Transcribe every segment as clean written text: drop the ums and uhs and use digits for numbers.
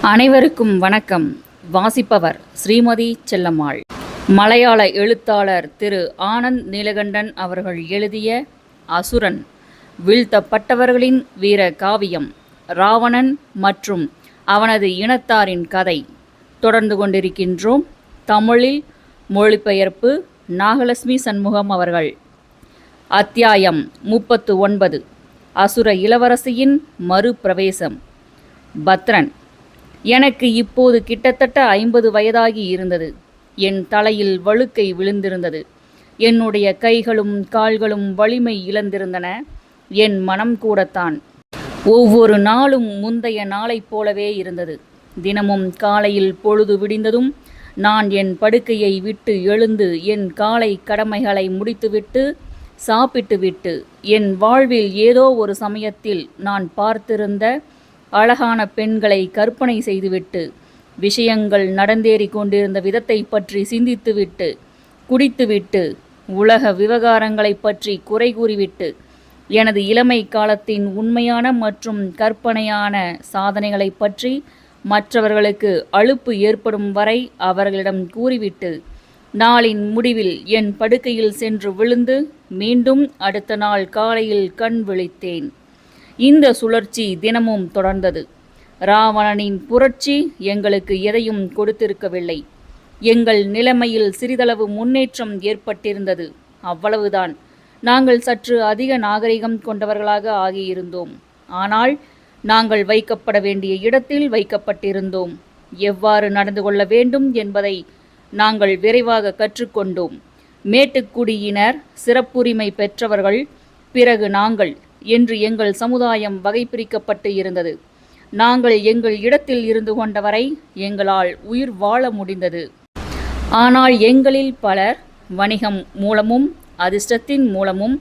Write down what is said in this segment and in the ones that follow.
அனைவருக்கும் வணக்கம். வாசிப்பவர் ஸ்ரீமதி செல்லம்மாள். மலையாள எழுத்தாளர் திரு ஆனந்த் நீலகண்டன் அவர்கள் எழுதிய அசுரன் வீழ்த்தப்பட்டவர்களின் வீர காவியம் ராவணன் மற்றும் அவனது இனத்தாரின் கதை தொடர்ந்து கொண்டிருக்கின்றோம். தமிழில் மொழிபெயர்ப்பு நாகலட்சுமி சண்முகம் அவர்கள். அத்தியாயம் 39. அசுர இளவரசியின் மறுபிரவேசம். பத்ரன்: எனக்கு இப்போது கிட்டத்தட்ட 50 வயதாகி இருந்தது. என் தலையில் வழுக்கை விழுந்திருந்தது. என்னுடைய கைகளும் கால்களும் வலிமை இழந்திருந்தன. என் மனம் கூடத்தான். ஒவ்வொரு நாளும் முந்தைய நாளைப் போலவே இருந்தது. தினமும் காலையில் பொழுது விடிந்ததும் நான் என் படுக்கையை விட்டு எழுந்து என் காலை கடமைகளை முடித்துவிட்டு சாப்பிட்டுவிட்டு என் வாழ்வில் ஏதோ ஒரு சமயத்தில் நான் பார்த்திருந்த அழகான பெண்களை கற்பனை செய்துவிட்டு விஷயங்கள் நடந்தேறி கொண்டிருந்த விதத்தை பற்றி சிந்தித்துவிட்டு குடித்துவிட்டு உலக விவகாரங்களை பற்றி குறை கூறிவிட்டு எனது இளமை காலத்தின் உண்மையான மற்றும் கற்பனையான சாதனைகளை பற்றி மற்றவர்களுக்கு அலுப்பு ஏற்படும் வரை அவர்களிடம் கூறிவிட்டு நாளின் முடிவில் என் படுக்கையில் சென்று விழுந்து மீண்டும் அடுத்த நாள் காலையில் கண் விழித்தேன். இந்த சுழற்சி தினமும் தொடர்ந்தது. ராவணனின் புரட்சி எங்களுக்கு எதையும் கொடுத்திருக்கவில்லை. எங்கள் நிலைமையில் சிறிதளவு முன்னேற்றம் ஏற்பட்டிருந்தது, அவ்வளவுதான். நாங்கள் சற்று அதிக நாகரிகம் கொண்டவர்களாக ஆகியிருந்தோம். ஆனால் நாங்கள் வைக்கப்பட வேண்டிய இடத்தில் வைக்கப்பட்டிருந்தோம். எவ்வாறு நடந்து கொள்ள வேண்டும் என்பதை நாங்கள் விரைவாக கற்றுக்கொண்டோம். மேட்டுக்குடியினர் சிறப்புரிமை பெற்றவர்கள், பிறகு நாங்கள் என்று எங்கள் சமுதாயம் வகைபிரிக்கப்பட்டு இருந்தது. நாங்கள் எங்கள் இடத்தில் இருந்து கொண்டவரை எங்களால் உயிர் வாழ முடிந்தது. ஆனால் எங்களில் பலர் வணிகம் மூலமும் அதிர்ஷ்டத்தின் மூலமும்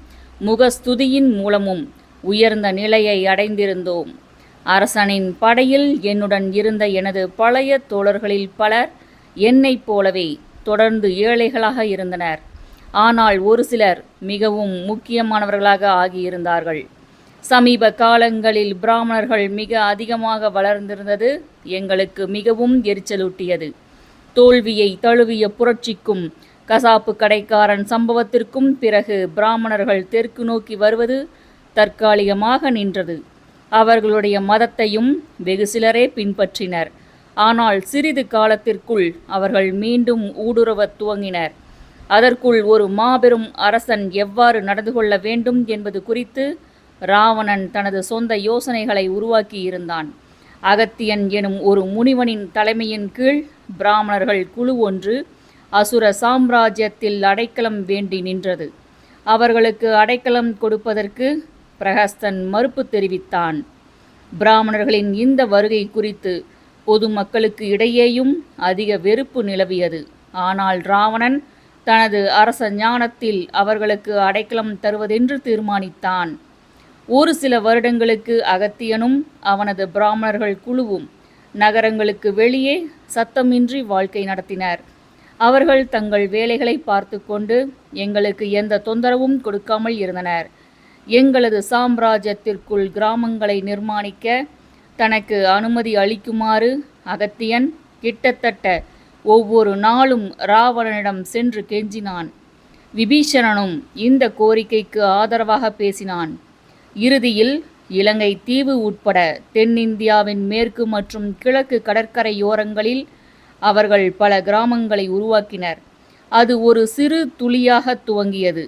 முகஸ்துதியின் மூலமும் உயர்ந்த நிலையை அடைந்திருந்தோம். அரசனின் படையில் என்னுடன் இருந்த எனது பழைய தோழர்களில் பலர் என்னைப் போலவே தொடர்ந்து ஏழைகளாக இருந்தனர். ஆனால் ஒரு சிலர் மிகவும் முக்கியமானவர்களாக ஆகியிருந்தார்கள். சமீப காலங்களில் பிராமணர்கள் மிக அதிகமாக வளர்ந்திருந்தது எங்களுக்கு மிகவும் எரிச்சலூட்டியது. தோல்வியை தழுவிய புரட்சிக்கும் கசாப்பு கடைக்காரன் சம்பவத்திற்கும் பிறகு பிராமணர்கள் தெற்கு நோக்கி வருவது தற்காலிகமாக நின்றது. அவர்களுடைய மதத்தையும் வெகு சிலரே பின்பற்றினர். ஆனால் சிறிது காலத்திற்குள் அவர்கள் மீண்டும் ஊடுருவத் துவங்கினர். அதற்குள் ஒரு மாபெரும் அரசன் எவ்வாறு நடந்து கொள்ள வேண்டும் என்பது குறித்து ராவணன் தனது சொந்த யோசனைகளை உருவாக்கி இருந்தான். அகத்தியன் எனும் ஒரு முனிவனின் தலைமையின் கீழ் பிராமணர்கள் குழு ஒன்று அசுர சாம்ராஜ்யத்தில் அடைக்கலம் வேண்டி நின்றது. அவர்களுக்கு அடைக்கலம் கொடுப்பதற்கு பிரஹஸ்தன் மறுப்பு தெரிவித்தான். பிராமணர்களின் இந்த வருகை குறித்து பொதுமக்களுக்கு இடையேயும் அதிக வெறுப்பு நிலவியது. ஆனால் ராவணன் தனது அரச ஞானத்தில் அவர்களுக்கு அடைக்கலம் தருவதென்று தீர்மானித்தான். ஒரு சில வருடங்களுக்கு அகத்தியனும் அவனது பிராமணர்கள் குழுவும் நகரங்களுக்கு வெளியே சத்தமின்றி வாழ்க்கை நடத்தினர். அவர்கள் தங்கள் வேலைகளை பார்த்து கொண்டு எங்களுக்கு எந்த தொந்தரவும் கொடுக்காமல் இருந்தனர். எங்களது சாம்ராஜ்யத்திற்குள் கிராமங்களை நிர்மாணிக்க தனக்கு அனுமதி அளிக்குமாறு அகத்தியன் கிட்டத்தட்ட ஒவ்வொரு நாளும் ராவணனிடம் சென்று கெஞ்சினான். விபீஷணனும் இந்த கோரிக்கைக்கு ஆதரவாக பேசினான். இறுதியில் இலங்கை தீவு உட்பட தென்னிந்தியாவின் மேற்கு மற்றும் கிழக்கு கடற்கரையோரங்களில் அவர்கள் பல கிராமங்களை உருவாக்கினர். அது ஒரு சிறு துளியாக துவங்கியது.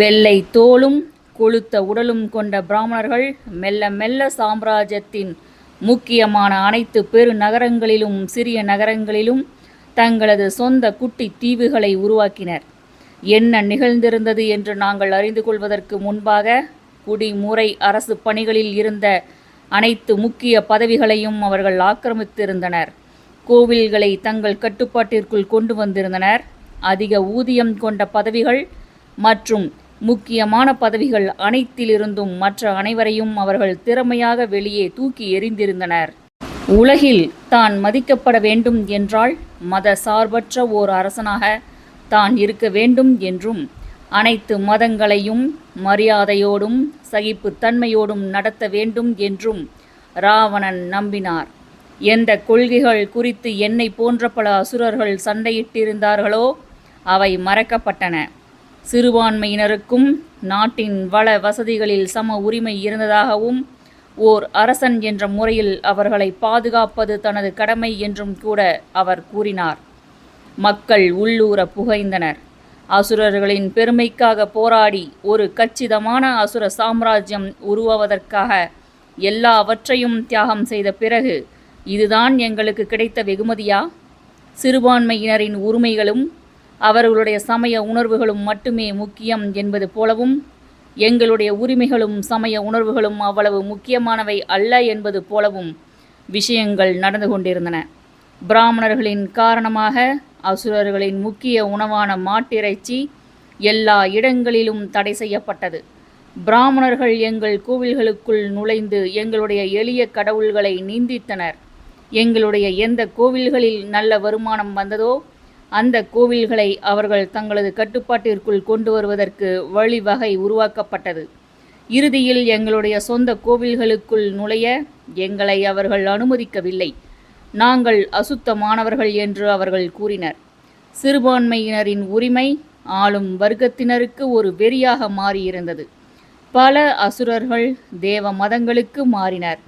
வெள்ளை தோலும் கொழுத்த உடலும் கொண்ட பிராமணர்கள் மெல்ல மெல்ல சாம்ராஜ்யத்தின் முக்கியமான அனைத்து பெரு நகரங்களிலும் சிறிய நகரங்களிலும் தங்களது சொந்த குட்டி தீவுகளை உருவாக்கினர். என்ன நிகழ்ந்திருந்தது என்று நாங்கள் அறிந்து கொள்வதற்கு முன்பாக குடிமுறை அரசு பணிகளில் இருந்த அனைத்து முக்கிய பதவிகளையும் அவர்கள் ஆக்கிரமித்திருந்தனர். கோவில்களை தங்கள் கட்டுப்பாட்டிற்குள் கொண்டு வந்திருந்தனர். அதிக ஊதியம் கொண்ட பதவிகள் மற்றும் முக்கியமான பதவிகள் அனைத்திலிருந்தும் மற்ற அனைவரையும் அவர்கள் திறமையாக வெளியே தூக்கி எறிந்திருந்தனர். உலகில் தான் மதிக்கப்பட வேண்டும் என்றால் மத சார்பற்ற ஓர் அரசனாக தான் இருக்க வேண்டும் என்றும் அனைத்து மதங்களையும் மரியாதையோடும் சகிப்புத்தன்மையோடும் நடத்த வேண்டும் என்றும் ராவணன் நம்பினார். எந்த கொள்கைகள் குறித்து என்னை போன்ற பல அசுரர்கள் சண்டையிட்டிருந்தார்களோ அவை மறக்கப்பட்டன. சிறுபான்மையினருக்கும் நாட்டின் வள வசதிகளில் சம உரிமை இருந்ததாகவும் ஓர் அரசன் என்ற முறையில் அவர்களை பாதுகாப்பது தனது கடமை என்றும் கூட அவர் கூறினார். மக்கள் உள்ளூர புகைந்தனர். அசுரர்களின் பெருமைக்காக போராடி ஒரு கச்சிதமான அசுர சாம்ராஜ்யம் உருவாவதற்காக எல்லாவற்றையும் தியாகம் செய்த பிறகு இதுதான் எங்களுக்கு கிடைத்த வெகுமதியா? சிறுபான்மையினரின் உரிமைகளும் அவர்களுடைய சமய உணர்வுகளும் மட்டுமே முக்கியம் என்பது போலவும் எங்களுடைய உரிமைகளும் சமய உணர்வுகளும் அவ்வளவு முக்கியமானவை அல்ல என்பது போலவும் விஷயங்கள் நடந்து கொண்டிருந்தன. பிராமணர்களின் காரணமாக அசுரர்களின் முக்கிய உணவான மாட்டிறைச்சி எல்லா இடங்களிலும் தடை செய்யப்பட்டது. பிராமணர்கள் எங்கள் கோவில்களுக்குள் நுழைந்து எங்களுடைய எளிய கடவுள்களை நிந்தித்தனர். எங்களுடைய எந்த கோவில்களில் நல்ல வருமானம் வந்ததோ அந்த கோவில்களை அவர்கள் தங்களது கட்டுப்பாட்டிற்குள் கொண்டு வருவதற்கு வழிவகை உருவாக்கப்பட்டது. இறுதியில் எங்களுடைய சொந்த கோவில்களுக்குள் நுழைய எங்களை அவர்கள் அனுமதிக்கவில்லை. நாங்கள் அசுத்தமானவர்கள் என்று அவர்கள் கூறினர். சிறுபான்மையினரின் உரிமை ஆளும் வர்க்கத்தினருக்கு ஒரு வெறியாக மாறியிருந்தது. பல அசுரர்கள் தேவ மதங்களுக்கு மாறினர்.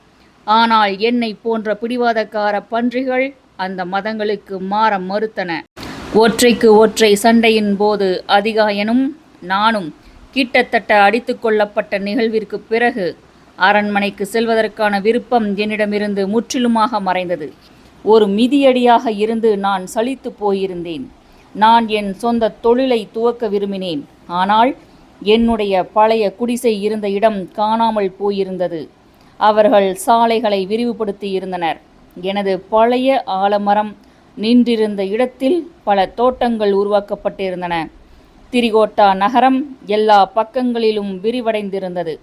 ஆனால் என்னை போன்ற பிடிவாதக்கார பன்றிகள் அந்த மதங்களுக்கு மாற மறுத்தன. ஒற்றைக்கு ஒற்றை சண்டையின் போது அதிகாயனும் நானும் கிட்டத்தட்ட அடித்து கொள்ளப்பட்ட நிகழ்விற்கு பிறகு அரண்மனைக்கு செல்வதற்கான விருப்பம் என்னிடமிருந்து முற்றிலுமாக மறைந்தது. ஒரு மிதியடியாக இருந்து நான் சலித்து போயிருந்தேன். நான் என் சொந்த தொழிலை துவக்க விரும்பினேன். ஆனால் என்னுடைய பழைய குடிசை இருந்த இடம் காணாமல் போயிருந்தது. அவர்கள் சாலைகளை விரிவுபடுத்தி இருந்தனர். எனது பழைய ஆலமரம் நின்றிருந்த இடத்தில் பல தோட்டங்கள் உருவாக்கப்பட்டிருந்தன. திரிகோட்டா நகரம் எல்லா பக்கங்களிலும் விரிவடைந்திருந்தது.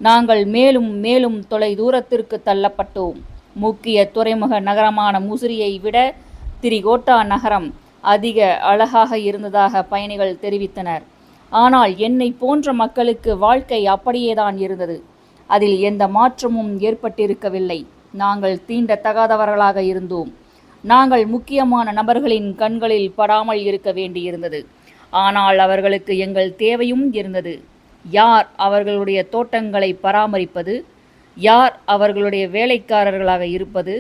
நாங்கள் மேலும் மேலும் தொலை தூரத்திற்கு தள்ளப்பட்டோம். முக்கிய துறைமுக நகரமான முசிறியை விட திரிகோட்டா நகரம் அதிக அழகாக இருந்ததாக பயணிகள் தெரிவித்தனர். ஆனால் என்னை போன்ற மக்களுக்கு வாழ்க்கை அப்படியேதான் இருந்தது. அதில் எந்த மாற்றமும் ஏற்பட்டிருக்கவில்லை. நாங்கள் தீண்டத்தகாதவர்களாக இருந்தோம். நாங்கள் முக்கியமான நபர்களின் கண்களில் படாமல் இருக்க வேண்டியிருந்தது. ஆனால் அவர்களுக்கு எங்கள் தேவையும் இருந்தது. யார் அவர்களுடைய தோட்டங்களை பராமரிப்பது? யார் அவர்களுடைய வேலைக்காரர்களாக இருப்பது?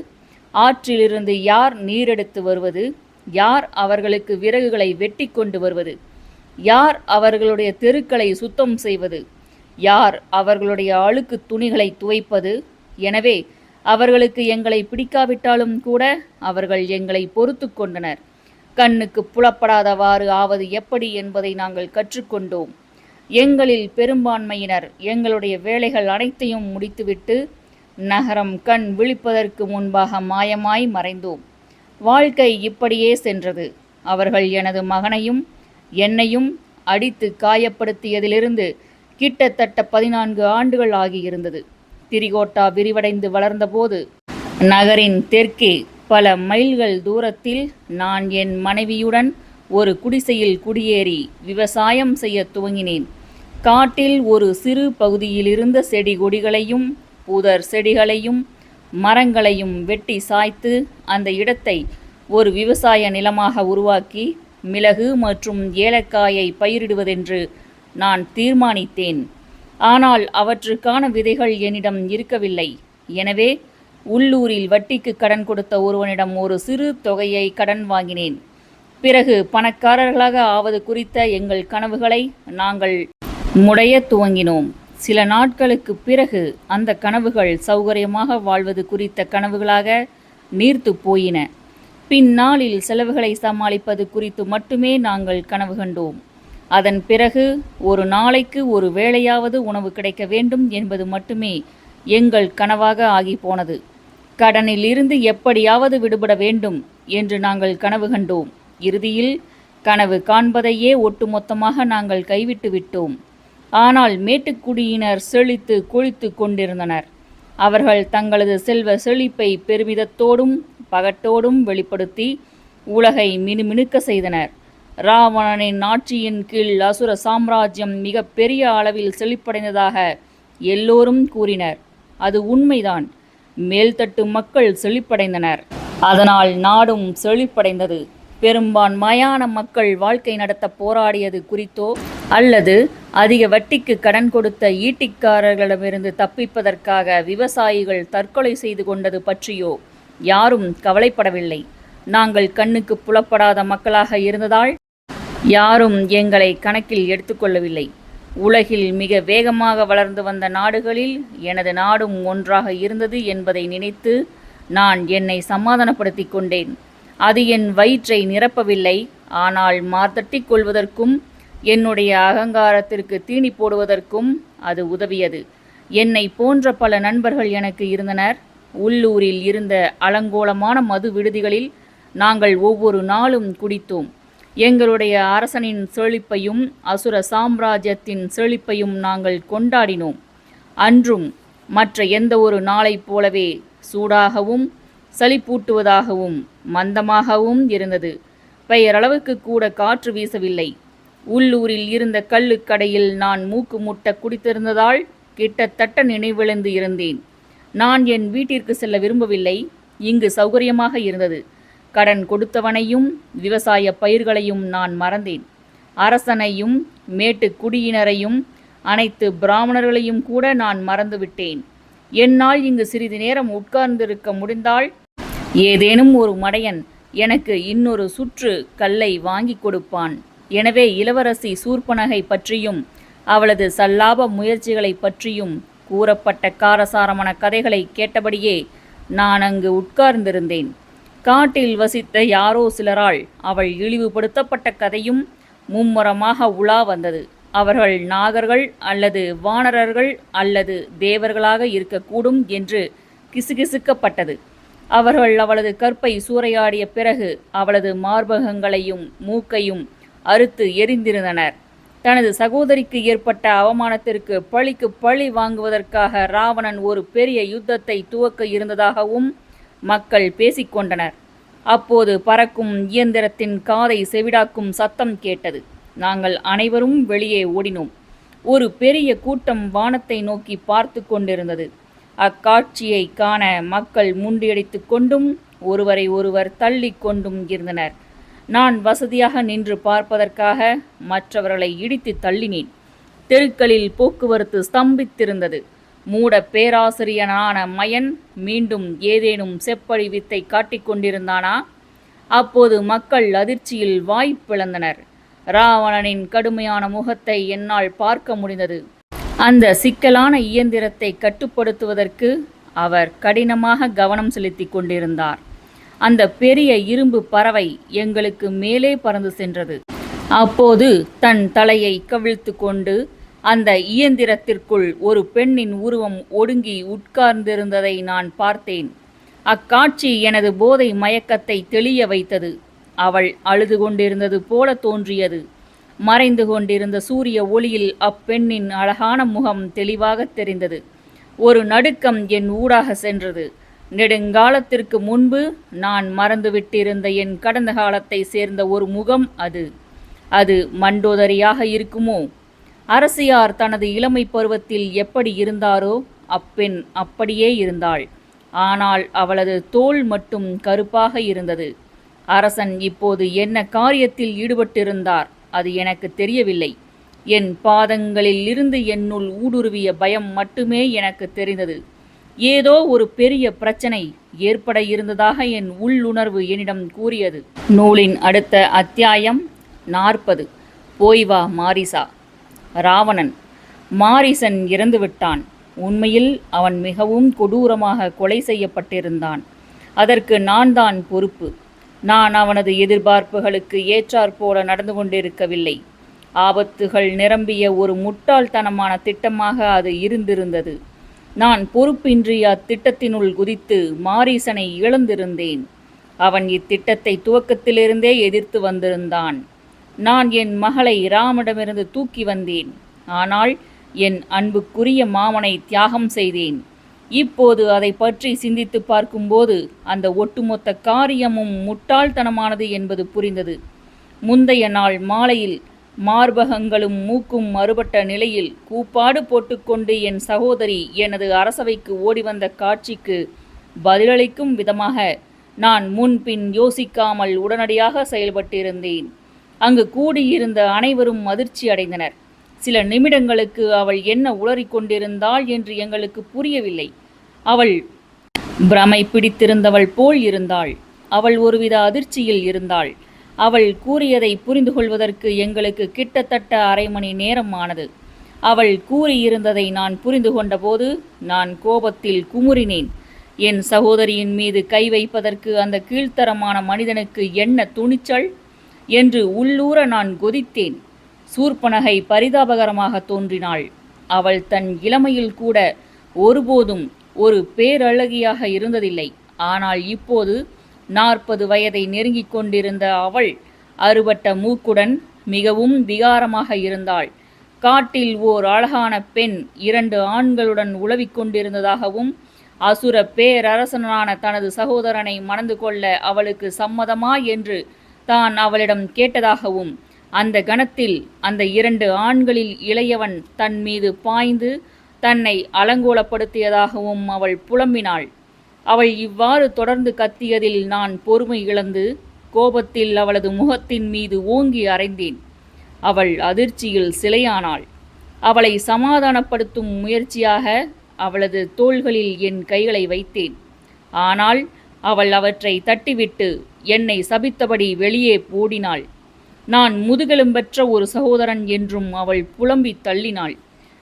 ஆற்றிலிருந்து யார் நீரெடுத்து வருவது? யார் அவர்களுக்கு விறகுகளை வெட்டி கொண்டு வருவது? யார் அவர்களுடைய தெருக்களை சுத்தம் செய்வது? யார் அவர்களுடைய அழுக்கு துணிகளை துவைப்பது? எனவே அவர்களுக்கு எங்களை பிடிக்காவிட்டாலும் கூட அவர்கள் எங்களை பொறுத்து கொண்டனர். கண்ணுக்கு புலப்படாதவாறு ஆவது எப்படி என்பதை நாங்கள் கற்றுக்கொண்டோம். எங்களில் பெரும்பான்மையினர் எங்களுடைய வேலைகள் அனைத்தையும் முடித்துவிட்டு நகரம் கண் விழிப்பதற்கு முன்பாக மாயமாய் மறைந்தோம். வாழ்க்கை இப்படியே சென்றது. அவர்கள் எனது மகனையும் என்னையும் அடித்து காயப்படுத்தியதிலிருந்து கிட்டத்தட்ட 14 ஆண்டுகள் ஆகியிருந்தது. திரிகோட்டா விரிவடைந்து வளர்ந்தபோது நகரின் தெற்கே பல மைல்கள் தூரத்தில் நான் என் மனைவியுடன் ஒரு குடிசையில் குடியேறி விவசாயம் செய்ய துவங்கினேன். காட்டில் ஒரு சிறு பகுதியிலிருந்த செடி கொடிகளையும் புதர் செடிகளையும் மரங்களையும் வெட்டி சாய்த்து அந்த இடத்தை ஒரு விவசாய நிலமாக உருவாக்கி மிளகு மற்றும் ஏலக்காயை பயிரிடுவதென்று நான் தீர்மானித்தேன். ஆனால் அவற்றுக்கான விதைகள் என்னிடம் இருக்கவில்லை. எனவே உள்ளூரில் வட்டிக்கு கடன் கொடுத்த ஒருவனிடம் ஒரு சிறு தொகையை கடன் வாங்கினேன். பிறகு பணக்காரர்களாக ஆவது குறித்த எங்கள் கனவுகளை நாங்கள் முடைய துவங்கினோம். சில நாட்களுக்கு பிறகு அந்த கனவுகள் சௌகரியமாக வாழ்வது குறித்த கனவுகளாக நீர்த்து போயின. பின்னாளில் செலவுகளை சமாளிப்பது குறித்து மட்டுமே நாங்கள் கனவு கண்டோம். அதன் பிறகு ஒரு நாளைக்கு ஒரு வேளையாவது உணவு கிடைக்க வேண்டும் என்பது மட்டுமே எங்கள் கனவாக ஆகி போனது. கடனில் இருந்து எப்படியாவது விடுபட வேண்டும் என்று நாங்கள் கனவு கண்டோம். இறுதியில் கனவு காண்பதையே ஒட்டுமொத்தமாக நாங்கள் கைவிட்டு விட்டோம். ஆனால் மேட்டுக்குடியினர் செழித்து கொழித்து கொண்டிருந்தனர். அவர்கள் தங்களது செல்வ செழிப்பை பெருமிதத்தோடும் பகட்டோடும் வெளிப்படுத்தி உலகை மினுமினுக்க செய்தனர். ராவணனின் ஆட்சியின் கீழ் அசுர சாம்ராஜ்யம் மிக பெரிய அளவில் செழிப்படைந்ததாக எல்லோரும் கூறினர். அது உண்மைதான். மேல்தட்டு மக்கள் செழிப்படைந்தனர். அதனால் நாடும் செழிப்படைந்தது. பெரும்பான்மையான மக்கள் வாழ்க்கை நடத்த போராடியது குறித்தோ அல்லது அதிக வட்டிக்கு கடன் கொடுத்த ஈட்டிக்காரர்களிடமிருந்து தப்பிப்பதற்காக விவசாயிகள் தற்கொலை செய்து கொண்டது பற்றியோ யாரும் கவலைப்படவில்லை. நாங்கள் கண்ணுக்கு புலப்படாத மக்களாக இருந்ததால் யாரும் எங்களை கணக்கில் எடுத்துக்கொள்ளவில்லை. உலகில் மிக வேகமாக வளர்ந்து வந்த நாடுகளில் எனது நாடும் ஒன்றாக இருந்தது என்பதை நினைத்து நான் என்னை சமாதானப்படுத்திக் கொண்டேன். அது என் வயிற்றை நிரப்பவில்லை, ஆனால் மார்த்தட்டிக் கொள்வதற்கும் என்னுடைய அகங்காரத்திற்கு தீனி போடுவதற்கும் அது உதவியது. என்னை போன்ற பல நண்பர்கள் எனக்கு இருந்தனர். உள்ளூரில் இருந்த அலங்கோலமான மது விடுதிகளில் நாங்கள் ஒவ்வொரு நாளும் குடித்தோம். எங்களுடைய அரசனின் செழிப்பையும் அசுர சாம்ராஜ்யத்தின் செழிப்பையும் நாங்கள் கொண்டாடினோம். அன்றும் மற்ற எந்த ஒரு நாளைப் போலவே சூடாகவும் சளிப்பூட்டுவதாகவும் மந்தமாகவும் இருந்தது. பெயரளவுக்கு கூட காற்று வீசவில்லை. உள்ளூரில் இருந்த கள்ளுக்கடையில் நான் மூக்கு முட்ட குடித்திருந்ததால் கிட்டத்தட்ட நினைவிழந்து இருந்தேன். நான் என் வீட்டிற்கு செல்ல விரும்பவில்லை. இங்கு சௌகரியமாக இருந்தது. கடன் கொடுத்தவனையும் விவசாய பயிர்களையும் நான் மறந்தேன். அரசனையும் மேட்டு குடியினரையும் அனைத்து பிராமணர்களையும் கூட நான் மறந்துவிட்டேன். என்னால் இங்கு சிறிது நேரம் உட்கார்ந்திருக்க முடிந்தால் ஏதேனும் ஒரு மடையன் எனக்கு இன்னொரு சுற்று கல்லை வாங்கி கொடுப்பான். எனவே இளவரசி சூர்பனகை பற்றியும் அவளது சல்லாப முயற்சிகளை பற்றியும் கூறப்பட்ட காரசாரமான கதைகளை கேட்டபடியே நான் அங்கு உட்கார்ந்திருந்தேன். காட்டில் வசித்த யாரோ சிலரால் அவள் இழிவுபடுத்தப்பட்ட கதையும் மும்முரமாக உலா வந்தது. அவர்கள் நாகர்கள் அல்லது வானரர்கள் அல்லது தேவர்களாக இருக்கக்கூடும் என்று கிசுகிசுக்கப்பட்டது. அவர்கள் அவளது கற்பை சூறையாடிய பிறகு அவளது மார்பகங்களையும் மூக்கையும் அறுத்து எரிந்திருந்தனர். தனது சகோதரிக்கு ஏற்பட்ட அவமானத்திற்கு பழிக்கு பழி வாங்குவதற்காக ராவணன் ஒரு பெரிய யுத்தத்தை துவக்க இருந்ததாகவும் மக்கள் பேசிக்கொண்டனர். அப்போது பறக்கும் இயந்திரத்தின் காதை செவிடாக்கும் சத்தம் கேட்டது. நாங்கள் அனைவரும் வெளியே ஓடினோம். ஒரு பெரிய கூட்டம் வானத்தை நோக்கி பார்த்து கொண்டிருந்தது. அக்காட்சியை காண மக்கள் முண்டியடித்து கொண்டும் ஒருவரை ஒருவர் தள்ளி கொண்டும் இருந்தனர். நான் வசதியாக நின்று பார்ப்பதற்காக மற்றவர்களை இடித்து தள்ளினேன். தெருக்களில் போக்குவரத்து ஸ்தம்பித்திருந்தது. மூட பேராசிரியனான மயன் மீண்டும் ஏதேனும் செப்படி வித்தை காட்டிக்கொண்டிருந்தானா? அப்போது மக்கள் அதிர்ச்சியில் வாய் பிளந்தனர். ராவணனின் கடுமையான முகத்தை என்னால் பார்க்க முடிந்தது. அந்த சிக்கலான இயந்திரத்தை கட்டுப்படுத்துவதற்கு அவர் கடினமாக கவனம் செலுத்தி கொண்டிருந்தார். அந்த பெரிய இரும்பு பறவை எங்களுக்கு மேலே பறந்து சென்றது. அப்போது தன் தலையை கவிழ்த்து கொண்டு அந்த இயந்திரத்திற்குள் ஒரு பெண்ணின் உருவம் ஒடுங்கி உட்கார்ந்திருந்ததை நான் பார்த்தேன். அக்காட்சி எனது போதை மயக்கத்தை தெளிய வைத்தது. அவள் அழுது கொண்டிருந்தது போல தோன்றியது. மறைந்து கொண்டிருந்த சூரிய ஒளியில் அப்பெண்ணின் அழகான முகம் தெளிவாக தெரிந்தது. ஒரு நடுக்கம் என் ஊடாக சென்றது. நெடுங்காலத்திற்கு முன்பு நான் மறந்துவிட்டிருந்த என் கடந்த காலத்தை சேர்ந்த ஒரு முகம் அது. அது மண்டோதரியாக இருக்குமோ? அரசியார் தனது இளமை பருவத்தில் எப்படி இருந்தாரோ அப்பெண் அப்படியே இருந்தாள். ஆனால் அவளது தோல் மட்டும் கருப்பாக இருந்தது. அரசன் இப்போது என்ன காரியத்தில் ஈடுபட்டிருந்தார் அது எனக்கு தெரியவில்லை. என் பாதங்களில் இருந்து என்னுள் ஊடுருவிய பயம் மட்டுமே எனக்கு தெரிந்தது. ஏதோ ஒரு பெரிய பிரச்சனை ஏற்பட இருந்ததாக என் உள்ளுணர்வு என்னிடம் கூறியது. நூலின் அடுத்த அத்தியாயம் 40. போய் வா மாரிசா. ராவணன். மாரீசன் இறந்துவிட்டான். உண்மையில் அவன் மிகவும் கொடூரமாக கொலை செய்யப்பட்டிருந்தான். அதற்கு நான் தான் பொறுப்பு. நான் அவனது எதிர்பார்ப்புகளுக்கு ஏற்றாற்போல நடந்து கொண்டிருக்கவில்லை. ஆபத்துகள் நிரம்பிய ஒரு முட்டாள்தனமான திட்டமாக அது இருந்திருந்தது. நான் பொறுப்பின்றி அத்திட்டத்தினுள் குதித்து மாரீசனை இழந்திருந்தேன். அவன் இத்திட்டத்தை துவக்கத்திலிருந்தே எதிர்த்து வந்திருந்தான். நான் என் மகளை ராமனிடமிருந்து தூக்கி வந்தேன். ஆனால் என் அன்புக்குரிய மாமனை தியாகம் செய்தேன். இப்போது அதை பற்றி சிந்தித்து பார்க்கும்போது அந்த ஒட்டுமொத்த காரியமும் முட்டாள்தனமானது என்பது புரிந்தது. முந்தைய நாள் மாலையில் மார்பகங்களும் மூக்கும் மறுபட்ட நிலையில் கூப்பாடு போட்டுக்கொண்டு என் சகோதரி எனது அரசவைக்கு ஓடிவந்த காட்சிக்கு பதிலளிக்கும் விதமாக நான் முன்பின் யோசிக்காமல் உடனடியாக செயல்பட்டிருந்தேன். அங்கு கூடியிருந்த அனைவரும் அதிர்ச்சி அடைந்தனர். சில நிமிடங்களுக்கு அவள் என்ன உளறிக் கொண்டிருந்தாள் என்று எங்களுக்கு புரியவில்லை. அவள் பிரமை பிடித்திருந்தவள் போல் இருந்தாள். அவள் ஒருவித அதிர்ச்சியில் இருந்தாள். அவள் கூறியதை புரிந்து கொள்வதற்கு எங்களுக்கு கிட்டத்தட்ட 1/2 மணி நேரம் ஆனது. அவள் கூறியிருந்ததை நான் புரிந்து கொண்டபோது நான் கோபத்தில் குமுறினேன். என் சகோதரியின் மீது கை வைப்பதற்கு அந்த கீழ்த்தரமான மனிதனுக்கு என்ன துணிச்சல் என்று உள்ளூர நான் கொதித்தேன். சூர்பனகை பரிதாபகரமாக தோன்றினாள். அவள் தன் இளமையில் கூட ஒருபோதும் ஒரு பேரழகியாக இருந்ததில்லை. ஆனால் இப்போது 40 வயதை நெருங்கிக் கொண்டிருந்த அவள் அறுபட்ட மூக்குடன் மிகவும் விகாரமாக இருந்தாள். காட்டில் ஓர் அழகான பெண் 2 ஆண்களுடன் உலவிக் கொண்டிருந்ததாகவும் அசுர பேரரசனான தனது சகோதரனை மணந்து கொள்ள அவளுக்கு சம்மதமா என்று தான் அவளிடம் கேட்டதாகவும் அந்த கணத்தில் அந்த 2 ஆண்களில் இளையவன் தன் மீது பாய்ந்து தன்னை அலங்கோலப்படுத்தியதாகவும் அவள் புலம்பினாள். அவள் இவ்வாறு தொடர்ந்து கத்தியதில் நான் பொறுமை இழந்து கோபத்தில் அவளது முகத்தின் மீது ஓங்கி அறைந்தேன். அவள் அதிர்ச்சியில் சிலையானாள். அவளை சமாதானப்படுத்தும் முயற்சியாக அவளது தோள்களில் என் கைகளை வைத்தேன். ஆனால் அவள் அவற்றை தட்டிவிட்டு என்னை சபித்தபடி வெளியே ஓடினாள். நான் முதுகெலும்பற்ற ஒரு சகோதரன் என்றும் அவள் புலம்பி தள்ளினாள்.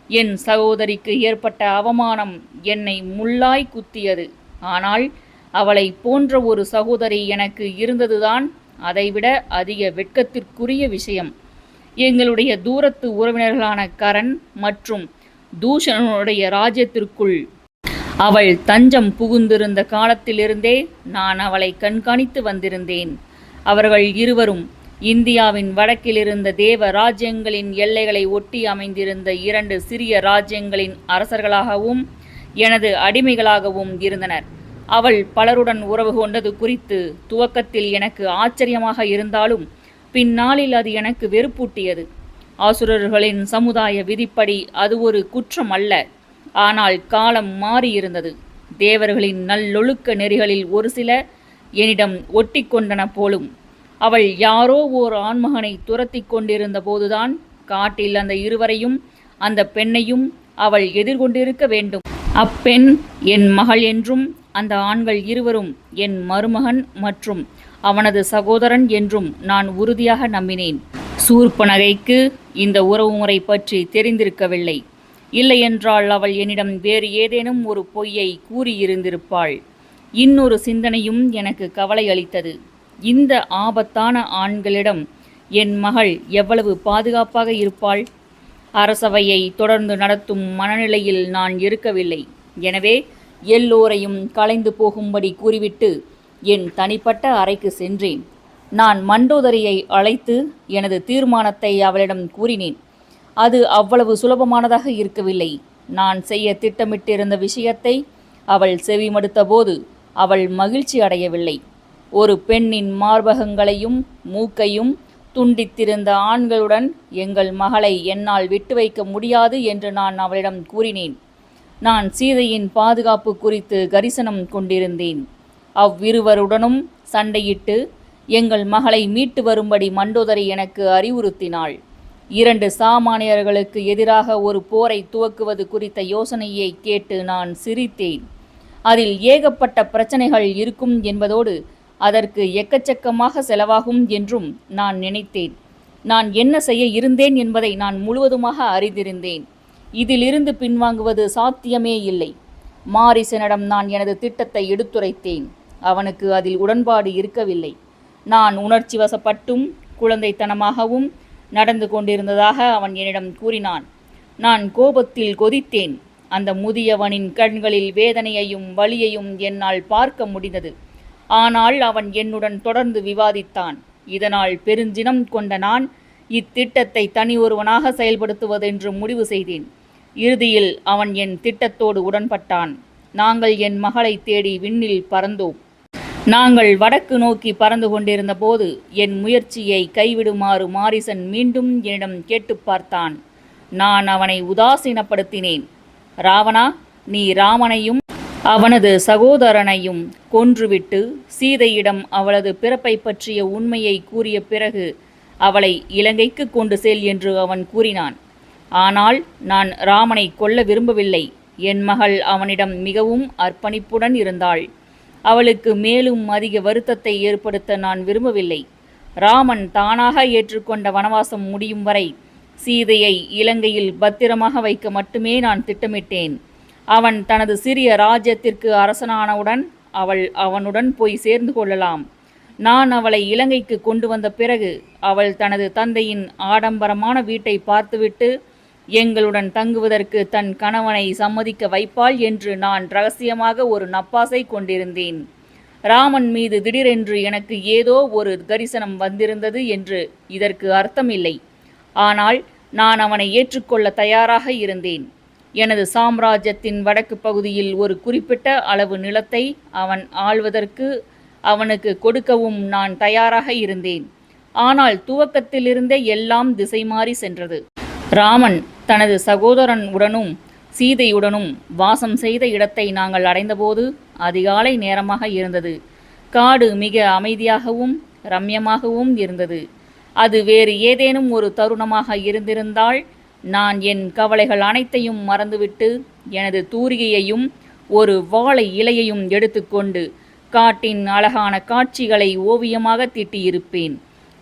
என் சகோதரிக்கு ஏற்பட்ட அவமானம் என்னை முள்ளாய் குத்தியது. ஆனால் அவளை போன்ற ஒரு சகோதரி எனக்கு இருந்ததுதான் அதைவிட அதிக வெட்கத்திற்குரிய விஷயம். எங்களுடைய தூரத்து உறவினர்களான கரண் மற்றும் தூஷணனுடைய ராஜ்யத்திற்குள் அவள் தஞ்சம் புகுந்திருந்த காலத்திலிருந்தே நான் அவளை கண்காணித்து வந்திருந்தேன். அவர்கள் இருவரும் இந்தியாவின் வடக்கிலிருந்த தேவ ராஜ்யங்களின் எல்லைகளை ஒட்டி அமைந்திருந்த 2 சிறிய ராஜ்யங்களின் அரசர்களாகவும் எனது அடிமைகளாகவும் இருந்தனர். அவள் பலருடன் உறவு கொண்டது குறித்து துவக்கத்தில் எனக்கு ஆச்சரியமாக இருந்தாலும் பின்னாளில் அது எனக்கு வெறுப்பூட்டியது. ஆசுரர்களின் சமுதாய விதிப்படி அது ஒரு குற்றம் அல்ல. ஆனால் காலம் மாறியிருந்தது. தேவர்களின் நல்லொழுக்க நெறிகளில் ஒரு சில என்னிடம் ஒட்டி கொண்டன போலும். அவள் யாரோ ஓர் ஆண்மகனை துரத்தி கொண்டிருந்த போதுதான் காட்டில் அந்த இருவரையும் அந்த பெண்ணையும் அவள் எதிர்கொண்டிருக்க வேண்டும். அப்பெண் என் மகள் என்றும் அந்த ஆண்கள் இருவரும் என் மருமகன் மற்றும் அவனது சகோதரன் என்றும் நான் உறுதியாக நம்பினேன். சூர்பனகைக்கு இந்த உறவுமுறை பற்றி தெரிந்திருக்கவில்லை. இல்லையென்றால் அவள் என்னிடம் வேறு ஏதேனும் ஒரு பொய்யை கூறியிருந்திருப்பாள். இன்னொரு சிந்தனையும் எனக்கு கவலை அளித்தது. இந்த ஆபத்தான ஆண்களிடம் என் மகள் எவ்வளவு பாதுகாப்பாக இருப்பாள்? அரசவையை தொடர்ந்து நடத்தும் மனநிலையில் நான் இருக்கவில்லை. எனவே எல்லோரையும் கலைந்து போகும்படி கூறிவிட்டு என் தனிப்பட்ட அறைக்கு சென்றேன். நான் மண்டோதரியை அழைத்து எனது தீர்மானத்தை அவளிடம் கூறினேன். அது அவ்வளவு சுலபமானதாக இருக்கவில்லை. நான் செய்ய திட்டமிட்டிருந்த விஷயத்தை அவள் செவிமடுத்த போது அவள் மகிழ்ச்சி அடையவில்லை. ஒரு பெண்ணின் மார்பகங்களையும் மூக்கையும் துண்டித்திருந்த ஆண்களுடன் எங்கள் மகளை என்னால் விட்டு வைக்க முடியாது என்று நான் அவளிடம் கூறினேன். நான் சீதையின் பாதுகாப்பு குறித்து கரிசனம் கொண்டிருந்தேன். அவ்விருவருடனும் சண்டையிட்டு எங்கள் மகளை மீட்டு வரும்படி மண்டோதரி எனக்கு அறிவுறுத்தினாள். 2 சாமானியர்களுக்கு எதிராக ஒரு போரை துவக்குவது குறித்த யோசனையை கேட்டு நான் சிரித்தேன். அதில் ஏகப்பட்ட பிரச்சனைகள் இருக்கும் என்பதோடு அதற்கு எக்கச்சக்கமாக செலவாகும் என்றும் நான் நினைத்தேன். நான் என்ன செய்ய இருந்தேன் என்பதை நான் முழுவதுமாக அறிந்திருந்தேன். இதிலிருந்து பின்வாங்குவது சாத்தியமே இல்லை. மாரிசனிடம் நான் எனது திட்டத்தை எடுத்துரைத்தேன். அவனுக்கு அதில் உடன்பாடு இருக்கவில்லை. நான் உணர்ச்சி வசப்பட்டும் குழந்தைத்தனமாகவும் நடந்து கொண்டிருந்ததாக அவன் என்னிடம் கூறினான். நான் கோபத்தில் கொதித்தேன். அந்த முதியவனின் கண்களில் வேதனையையும் வலியையும் என்னால் பார்க்க முடிந்தது. ஆனால் அவன் என்னுடன் தொடர்ந்து விவாதித்தான். இதனால் பெருஞ்சினம் கொண்ட நான் இத்திட்டத்தை தனி ஒருவனாக செயல்படுத்துவதென்று முடிவு செய்தேன். இறுதியில் அவன் என் திட்டத்தோடு உடன்பட்டான். நாங்கள் என் மகளை தேடி விண்ணில் பறந்தோம். நாங்கள் வடக்கு நோக்கி பறந்து கொண்டிருந்த போது என் முயற்சியை கைவிடுமாறு மாரிசன் மீண்டும் என்னிடம் கேட்டு பார்த்தான். நான் அவனை உதாசீனப்படுத்தினேன். ராவணா, நீ ராமனையும் அவனது சகோதரனையும் கொன்றுவிட்டு சீதையிடம் அவளது பிறப்பை பற்றிய உண்மையை கூறிய பிறகு அவளை இலங்கைக்கு கொண்டு செல் என்று அவன் கூறினான். ஆனால் நான் ராமனை கொல்ல விரும்பவில்லை. என் மகள் அவனிடம் மிகவும் அர்ப்பணிப்புடன் இருந்தாள். அவளுக்கு மேலும் அதிக வருத்தத்தை ஏற்படுத்த நான் விரும்பவில்லை. ராமன் தானாக ஏற்றுக்கொண்ட வனவாசம் முடியும் வரை சீதையை இலங்கையில் பத்திரமாக வைக்க மட்டுமே நான் திட்டமிட்டேன். அவன் தனது சிறிய ராஜ்யத்திற்கு அரசனானவுடன் அவள் அவனுடன் போய் சேர்ந்து கொள்ளலாம். நான் அவளை இலங்கைக்கு கொண்டு வந்த பிறகு அவள் தனது தந்தையின் ஆடம்பரமான வீட்டை பார்த்துவிட்டு எங்களுடன் தங்குவதற்கு தன் கணவனை சம்மதிக்க வைப்பாள் என்று நான் இரகசியமாக ஒரு நப்பாசை கொண்டிருந்தேன். ராமன் மீது திடீரென்று எனக்கு ஏதோ ஒரு கரிசனம் வந்திருந்தது என்று இதற்கு அர்த்தமில்லை. ஆனால் நான் அவனை ஏற்றுக்கொள்ள தயாராக இருந்தேன். எனது சாம்ராஜ்யத்தின் வடக்கு பகுதியில் ஒரு குறிப்பிட்ட அளவு நிலத்தை அவன் ஆள்வதற்கு அவனுக்கு கொடுக்கவும் நான் தயாராக இருந்தேன். ஆனால் துவக்கத்திலிருந்தே எல்லாம் திசை மாறி சென்றது. ராமன் தனது சகோதரன் உடனும் சீதையுடனும் வாசம் செய்த இடத்தை நாங்கள் அடைந்தபோது அதிகாலை நேரமாக இருந்தது. காடு மிக அமைதியாகவும் ரம்யமாகவும் இருந்தது. அது வேறு ஏதேனும் ஒரு தருணமாக இருந்திருந்தால் நான் என் கவலைகள் அனைத்தையும் மறந்துவிட்டு எனது தூரிகையையும் ஒரு வாழை இலையையும் எடுத்துக்கொண்டு காட்டின் அழகான காட்சிகளை ஓவியமாக தீட்டியிருப்பேன்.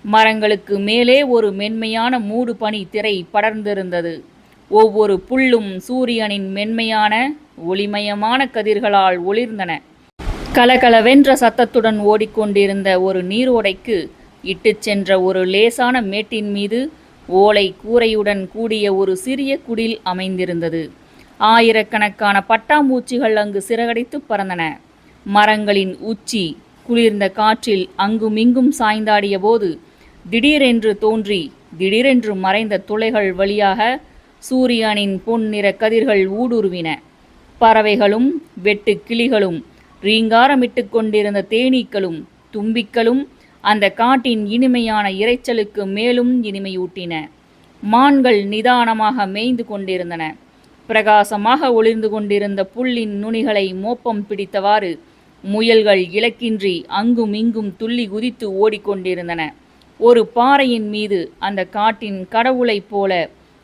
மரங்களுக்கு மேலே ஒரு மென்மையான மூடு பனி திரை படர்ந்திருந்தது. ஒவ்வொரு புல்லும் சூரியனின் மென்மையான ஒளிமயமான கதிர்களால் ஒளிர்ந்தன. கலகலவென்ற சத்தத்துடன் ஓடிக்கொண்டிருந்த ஒரு நீரோடைக்கு இட்டுச் சென்ற ஒரு லேசான மேட்டின் மீது ஓலை கூரையுடன் கூடிய ஒரு சிறிய குடில் அமைந்திருந்தது. ஆயிரக்கணக்கான பட்டாம்பூச்சிகள் அங்கு சிறகடித்து பறந்தன. மரங்களின் உச்சி குளிர்ந்த காற்றில் அங்குமிங்கும் சாய்ந்தாடிய போது திடீரென்று தோன்றி திடீரென்று மறைந்த துளைகள் வழியாக சூரியனின் பொன்னிற கதிர்கள் ஊடுருவின. பறவைகளும் வெட்டு கிளிகளும் ரீங்காரமிட்டு கொண்டிருந்த தேனீக்களும் தும்பிக்களும் அந்த காட்டின் இனிமையான இரைச்சலுக்கு மேலும் இனிமையூட்டின. மான்கள் நிதானமாக மேய்ந்து கொண்டிருந்தன. பிரகாசமாக ஒளிர்ந்து கொண்டிருந்த புல்லின் நுனிகளை மோப்பம் பிடித்தவாறு முயல்கள் இலக்கின்றி அங்கும் இங்கும் துள்ளி குதித்து ஓடிக்கொண்டிருந்தன. ஒரு பாறையின் மீது அந்த காட்டின் கடவுளைப் போல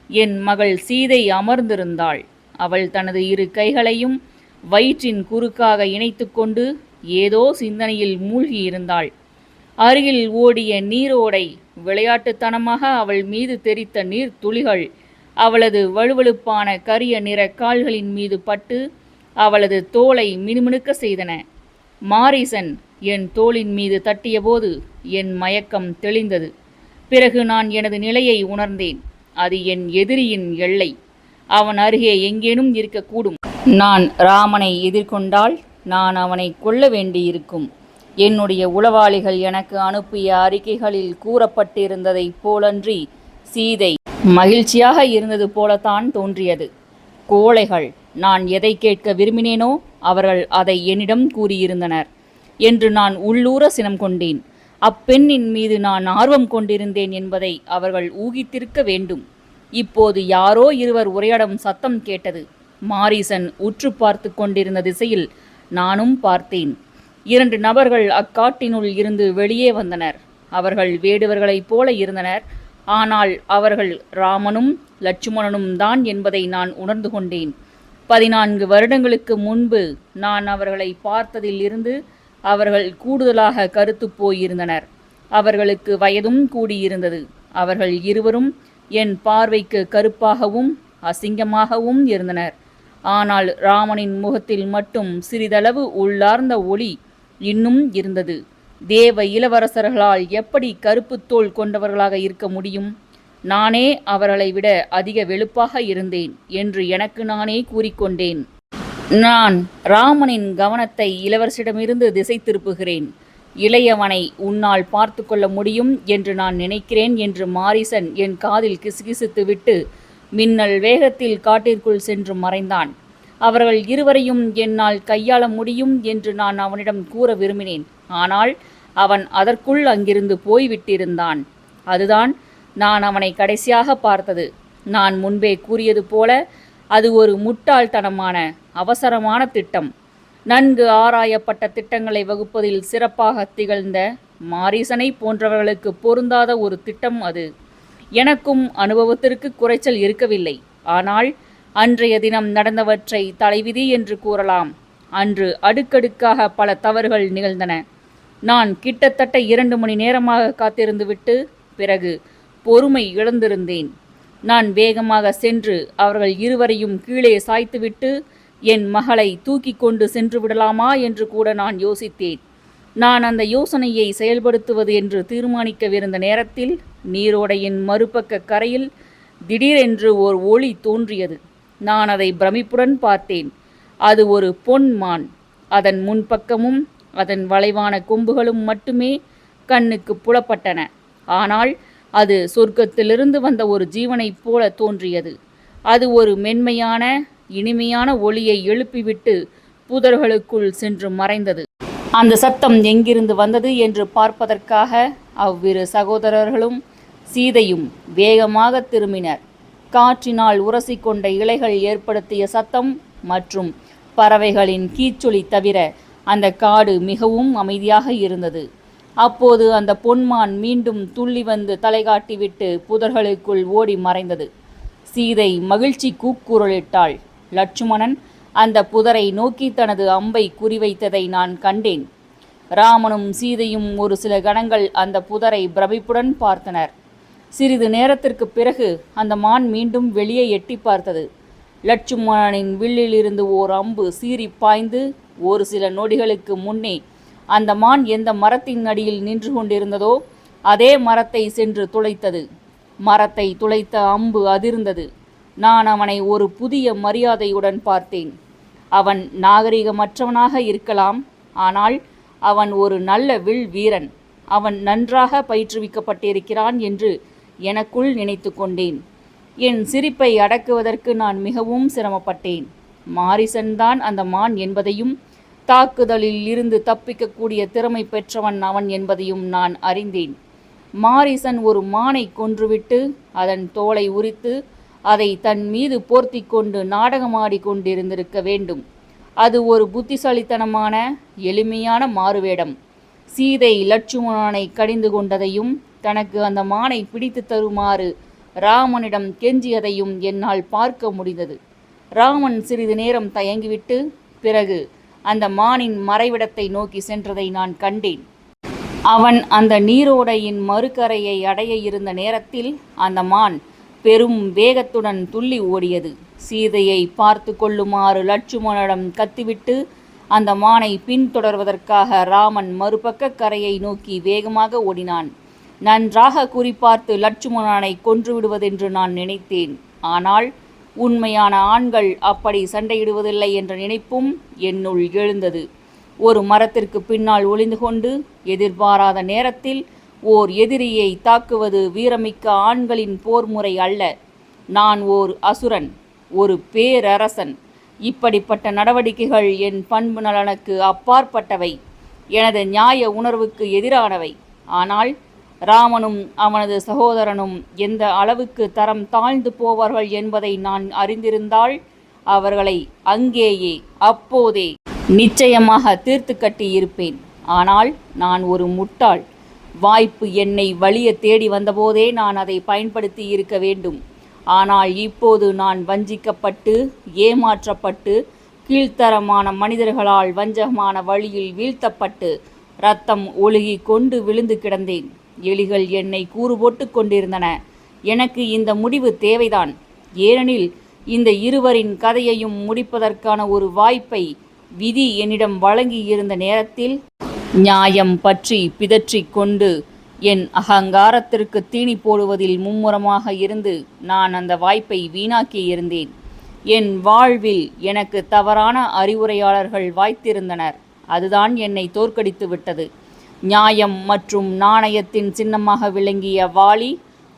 என் மகள் சீதை அமர்ந்திருந்தாள். அவள் தனது இரு கைகளையும் வயிற்றின் குறுக்காக இணைத்து கொண்டு ஏதோ சிந்தனையில் மூழ்கியிருந்தாள். அருகில் ஓடிய நீரோடை விளையாட்டுத்தனமாக அவள் மீது தெரித்த நீர் துளிகள் அவளது வழுவழுப்பான கரிய நிற கால்களின் மீது பட்டு அவளது தோலை மினுமினுக்க செய்தன. மாரீசன் என் தோளின் மீது தட்டியபோது என் மயக்கம் தெளிந்தது. பிறகு நான் எனது நிலையை உணர்ந்தேன். அது என் எதிரியின் எல்லை. அவன் அருகே எங்கேனும் இருக்கக்கூடும். நான் ராமனை எதிர்கொண்டால் நான் அவனை கொல்ல வேண்டியிருக்கும். என்னுடைய உளவாளிகள் எனக்கு அனுப்பிய அறிக்கைகளில் கூறப்பட்டிருந்ததைப் போலன்றி சீதை மகிழ்ச்சியாக இருந்தது போலத்தான் தோன்றியது. கோழைகள், நான் எதை கேட்க விரும்பினேனோ அவர்கள் அதை என்னிடம் கூறியிருந்தனர் என்று நான் உள்ளூர சினம் கொண்டேன். அப்பெண்ணின் மீது நான் ஆர்வம் கொண்டிருந்தேன் என்பதை அவர்கள் ஊகித்திருக்க வேண்டும். இப்போது யாரோ இருவர் உரையாடும் சத்தம் கேட்டது. மாரீசன் உற்று பார்த்து கொண்டிருந்த திசையில் நானும் பார்த்தேன். 2 நபர்கள் அக்காட்டினுள் இருந்து வெளியே வந்தனர். அவர்கள் வேடுவர்களைப் போல இருந்தனர். ஆனால் அவர்கள் ராமனும் லட்சுமணனும் தான் என்பதை நான் உணர்ந்து கொண்டேன். 14 வருடங்களுக்கு முன்பு நான் அவர்களை பார்த்ததில் இருந்து அவர்கள் கூடுதலாக கருத்து போயிருந்தனர். அவர்களுக்கு வயதும் கூடியிருந்தது. அவர்கள் இருவரும் என் பார்வைக்கு கருப்பாகவும் அசிங்கமாகவும் இருந்தனர். ஆனால் ராமனின் முகத்தில் மட்டும் சிறிதளவு உள்ளார்ந்த ஒளி இன்னும் இருந்தது. தேவ இளவரசர்களால் எப்படி கருப்பு தோல் கொண்டவர்களாக இருக்க முடியும்? நானே அவர்களை விட அதிக வெளுப்பாக இருந்தேன் என்று எனக்கு நானே கூறிக்கொண்டேன். நான் ராமனின் கவனத்தை இளவரசிடமிருந்து திசை திருப்புகிறேன். இளையவனை உன்னால் பார்த்து கொள்ள முடியும் என்று நான் நினைக்கிறேன் என்று மாரீசன் என் காதில் கிசுகிசுத்து விட்டு மின்னல் வேகத்தில் காட்டிற்குள் சென்று மறைந்தான். அவர்கள் இருவரையும் என்னால் கையாள முடியும் என்று நான் அவனிடம் கூற விரும்பினேன். ஆனால் அவன் அதற்குள் அங்கிருந்து போய்விட்டிருந்தான். அதுதான் நான் அவனை கடைசியாக பார்த்தது. நான் முன்பே கூறியது போல அது ஒரு முட்டாள்தனமான அவசரமான திட்டம். நன்கு ஆராயப்பட்ட திட்டங்களை வகுப்பதில் சிறப்பாக திகழ்ந்த மாரீசனை போன்றவர்களுக்கு பொருந்தாத ஒரு திட்டம் அது. எனக்கும் அனுபவத்திற்கு குறைச்சல் இருக்கவில்லை. ஆனால் அன்றைய தினம் நடந்தவற்றை தலைவிதி என்று கூறலாம். அன்று அடுக்கடுக்காக பல தவறுகள் நிகழ்ந்தன. நான் கிட்டத்தட்ட 2 மணி நேரமாக காத்திருந்துவிட்டு பிறகு பொறுமை இழந்திருந்தேன். நான் வேகமாக சென்று அவர்கள் இருவரையும் கீழே சாய்த்துவிட்டு என் மகளை தூக்கி கொண்டு சென்று விடலாமா என்று கூட நான் யோசித்தேன். நான் அந்த யோசனையை செயல்படுத்துவது என்று தீர்மானிக்கவிருந்த நேரத்தில் நீரோடையின் மறுபக்க கரையில் திடீரென்று ஓர் ஒளி தோன்றியது. நான் அதை பிரமிப்புடன் பார்த்தேன். அது ஒரு பொன் மான். அதன் முன்பக்கமும் அதன் வளைவான கொம்புகளும் மட்டுமே கண்ணுக்கு புலப்பட்டன. ஆனால் அது சொர்க்கத்திலிருந்து வந்த ஒரு ஜீவனைப் போல தோன்றியது. அது ஒரு மென்மையான இனிமையான ஒளியை எழுப்பிவிட்டு புதர்களுக்குள் சென்று மறைந்தது. அந்த சத்தம் எங்கிருந்து வந்தது என்று பார்ப்பதற்காக அவ்விரு சகோதரர்களும் சீதையும் வேகமாக திரும்பினர். காற்றினால் உரசிக்கொண்ட இலைகள் ஏற்படுத்திய சத்தம் மற்றும் பறவைகளின் கீச்சொலி தவிர அந்த காடு மிகவும் அமைதியாக இருந்தது. அப்போது அந்த பொன்மான் மீண்டும் துள்ளி வந்து தலைகாட்டிவிட்டு புதர்களுக்குள் ஓடி மறைந்தது. சீதை மகிழ்ச்சி கூக்குரலிட்டாள். லட்சுமணன் அந்த புதரை நோக்கி தனது அம்பை குறிவைத்ததை நான் கண்டேன். ராமனும் சீதையும் ஒரு சில கணங்கள் அந்த புதரை பிரமிப்புடன் பார்த்தனர். சிறிது நேரத்திற்கு பிறகு அந்த மான் மீண்டும் வெளியே எட்டி பார்த்தது. லட்சுமணனின் வில்லிலிருந்து ஓர் அம்பு சீறி பாய்ந்து ஒரு சில நொடிகளுக்கு முன்னே அந்த மான் எந்த மரத்தின் அடியில் நின்று கொண்டிருந்ததோ அதே மரத்தை சென்று துளைத்தது. மரத்தை துளைத்த அம்பு அதிர்ந்தது. நான் அவனை ஒரு புதிய மரியாதையுடன் பார்த்தேன். அவன் நாகரிகமற்றவனாக இருக்கலாம், ஆனால் அவன் ஒரு நல்ல வில் வீரன். அவன் நன்றாக பயிற்றுவிக்கப்பட்டிருக்கிறான் என்று எனக்குள் நினைத்து கொண்டேன். என் சிரிப்பை அடக்குவதற்கு நான் மிகவும் சிரமப்பட்டேன். மாரிசன்தான் அந்த மான் என்பதையும் தாக்குதலில் இருந்து தப்பிக்கக்கூடிய திறமை பெற்றவன் அவன் என்பதையும் நான் அறிந்தேன். மாரிசன் ஒரு மானை கொன்றுவிட்டு அதன் தோலை உரித்து அதை தன் மீது போர்த்தி கொண்டு நாடகமாடி கொண்டிருந்திருக்க வேண்டும். அது ஒரு புத்திசாலித்தனமான எளிமையான மாறுவேடம். சீதை லட்சுமணனை கடிந்து கொண்டதையும் தனக்கு அந்த மானை பிடித்து தருமாறு ராமனிடம் கெஞ்சியதையும் என்னால் பார்க்க முடிந்தது. ராமன் சிறிது நேரம் தயங்கிவிட்டு பிறகு அந்த மானின் மறைவிடத்தை நோக்கி சென்றதை நான் கண்டேன். அவன் அந்த நீரோடையின் மறுகரையை அடைய இருந்த நேரத்தில் அந்த மான் பெரும் வேகத்துடன் துள்ளி ஓடியது. சீதையை பார்த்து கொள்ளுமாறு லட்சுமணனிடம் கத்திவிட்டு அந்த மானை பின்தொடர்வதற்காக ராமன் மறுபக்க கரையை நோக்கி வேகமாக ஓடினான். நன்றாக குறிப்பார்த்து லட்சுமணனை கொன்றுவிடுவதென்று நான் நினைத்தேன். ஆனால் உண்மையான ஆண்கள் அப்படி சண்டையிடுவதில்லை என்ற நினைப்பும் என்னுள் எழுந்தது. ஒரு மரத்திற்கு பின்னால் ஒளிந்து கொண்டு எதிர்பாராத நேரத்தில் ஓர் எதிரியை தாக்குவது வீரமிக்க ஆண்களின் போர் முறை அல்ல. நான் ஓர் அசுரன், ஒரு பேரரசன். இப்படிப்பட்ட நடவடிக்கைகள் என் பண்பு நலனுக்கு அப்பாற்பட்டவை, எனது நியாய உணர்வுக்கு எதிரானவை. ஆனால் ராமனும் அவனது சகோதரனும் எந்த அளவுக்கு தரம் தாழ்ந்து போவார்கள் என்பதை நான் அறிந்திருந்தால் அவர்களை அங்கேயே அப்போதே நிச்சயமாக தீர்த்து கட்டி இருப்பேன். ஆனால் நான் ஒரு முட்டாள். வாய்ப்பு என்னை வலிய தேடி வந்தபோதே நான் அதை பயன்படுத்தி இருக்க வேண்டும். ஆனால் இப்போது நான் வஞ்சிக்கப்பட்டு ஏமாற்றப்பட்டு கீழ்த்தரமான மனிதர்களால் வஞ்சகமான வழியில் வீழ்த்தப்பட்டு இரத்தம் ஒழுகி கொண்டு விழுந்து கிடந்தேன். எலிகள் என்னை கூறு போட்டு கொண்டிருந்தன. எனக்கு இந்த முடிவு தேவைதான். ஏனெனில் இந்த இருவரின் கதையையும் முடிப்பதற்கான ஒரு வாய்ப்பை விதி என்னிடம் வழங்கி இருந்த நேரத்தில் நியாயம் பற்றி பிதற்றிக் கொண்டு என் அகங்காரத்திற்கு தீனி போடுவதில் மும்முரமாக இருந்து நான் அந்த வாய்ப்பை வீணாக்கி இருந்தேன். என் வாழ்வில் எனக்கு தவறான அறிவுரையாளர்கள் வாய்த்திருந்தனர். அதுதான் என்னை தோற்கடித்து விட்டது. நியாயம் மற்றும் நாணயத்தின் சின்னமாக விளங்கிய வாலி,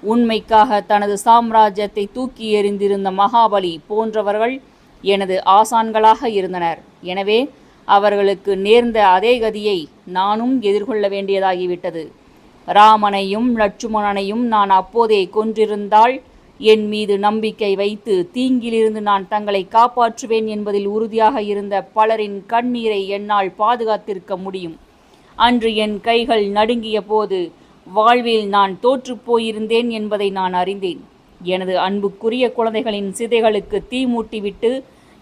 உண்மைக்காக தனது சாம்ராஜ்யத்தை தூக்கி எறிந்திருந்த மகாபலி போன்றவர்கள் எனது ஆசான்களாக இருந்தனர். எனவே அவர்களுக்கு நேர்ந்த அதே கதியை நானும் எதிர்கொள்ள வேண்டியதாகிவிட்டது. ராமனையும் லட்சுமணனையும் நான் அப்போதே கொன்றிருந்தால் என் மீது நம்பிக்கை வைத்து தீங்கிலிருந்து நான் தங்களை காப்பாற்றுவேன் என்பதில் உறுதியாக இருந்த பலரின் கண்ணீரை என்னால் பாதுகாத்திருக்க முடியும். அன்று என் கைகள் நடுங்கிய போது வாழ்வில் நான் தோற்றுப் போயிருந்தேன் என்பதை நான் அறிந்தேன். எனது அன்புக்குரிய குழந்தைகளின் சிதைகளுக்கு தீ மூட்டிவிட்டு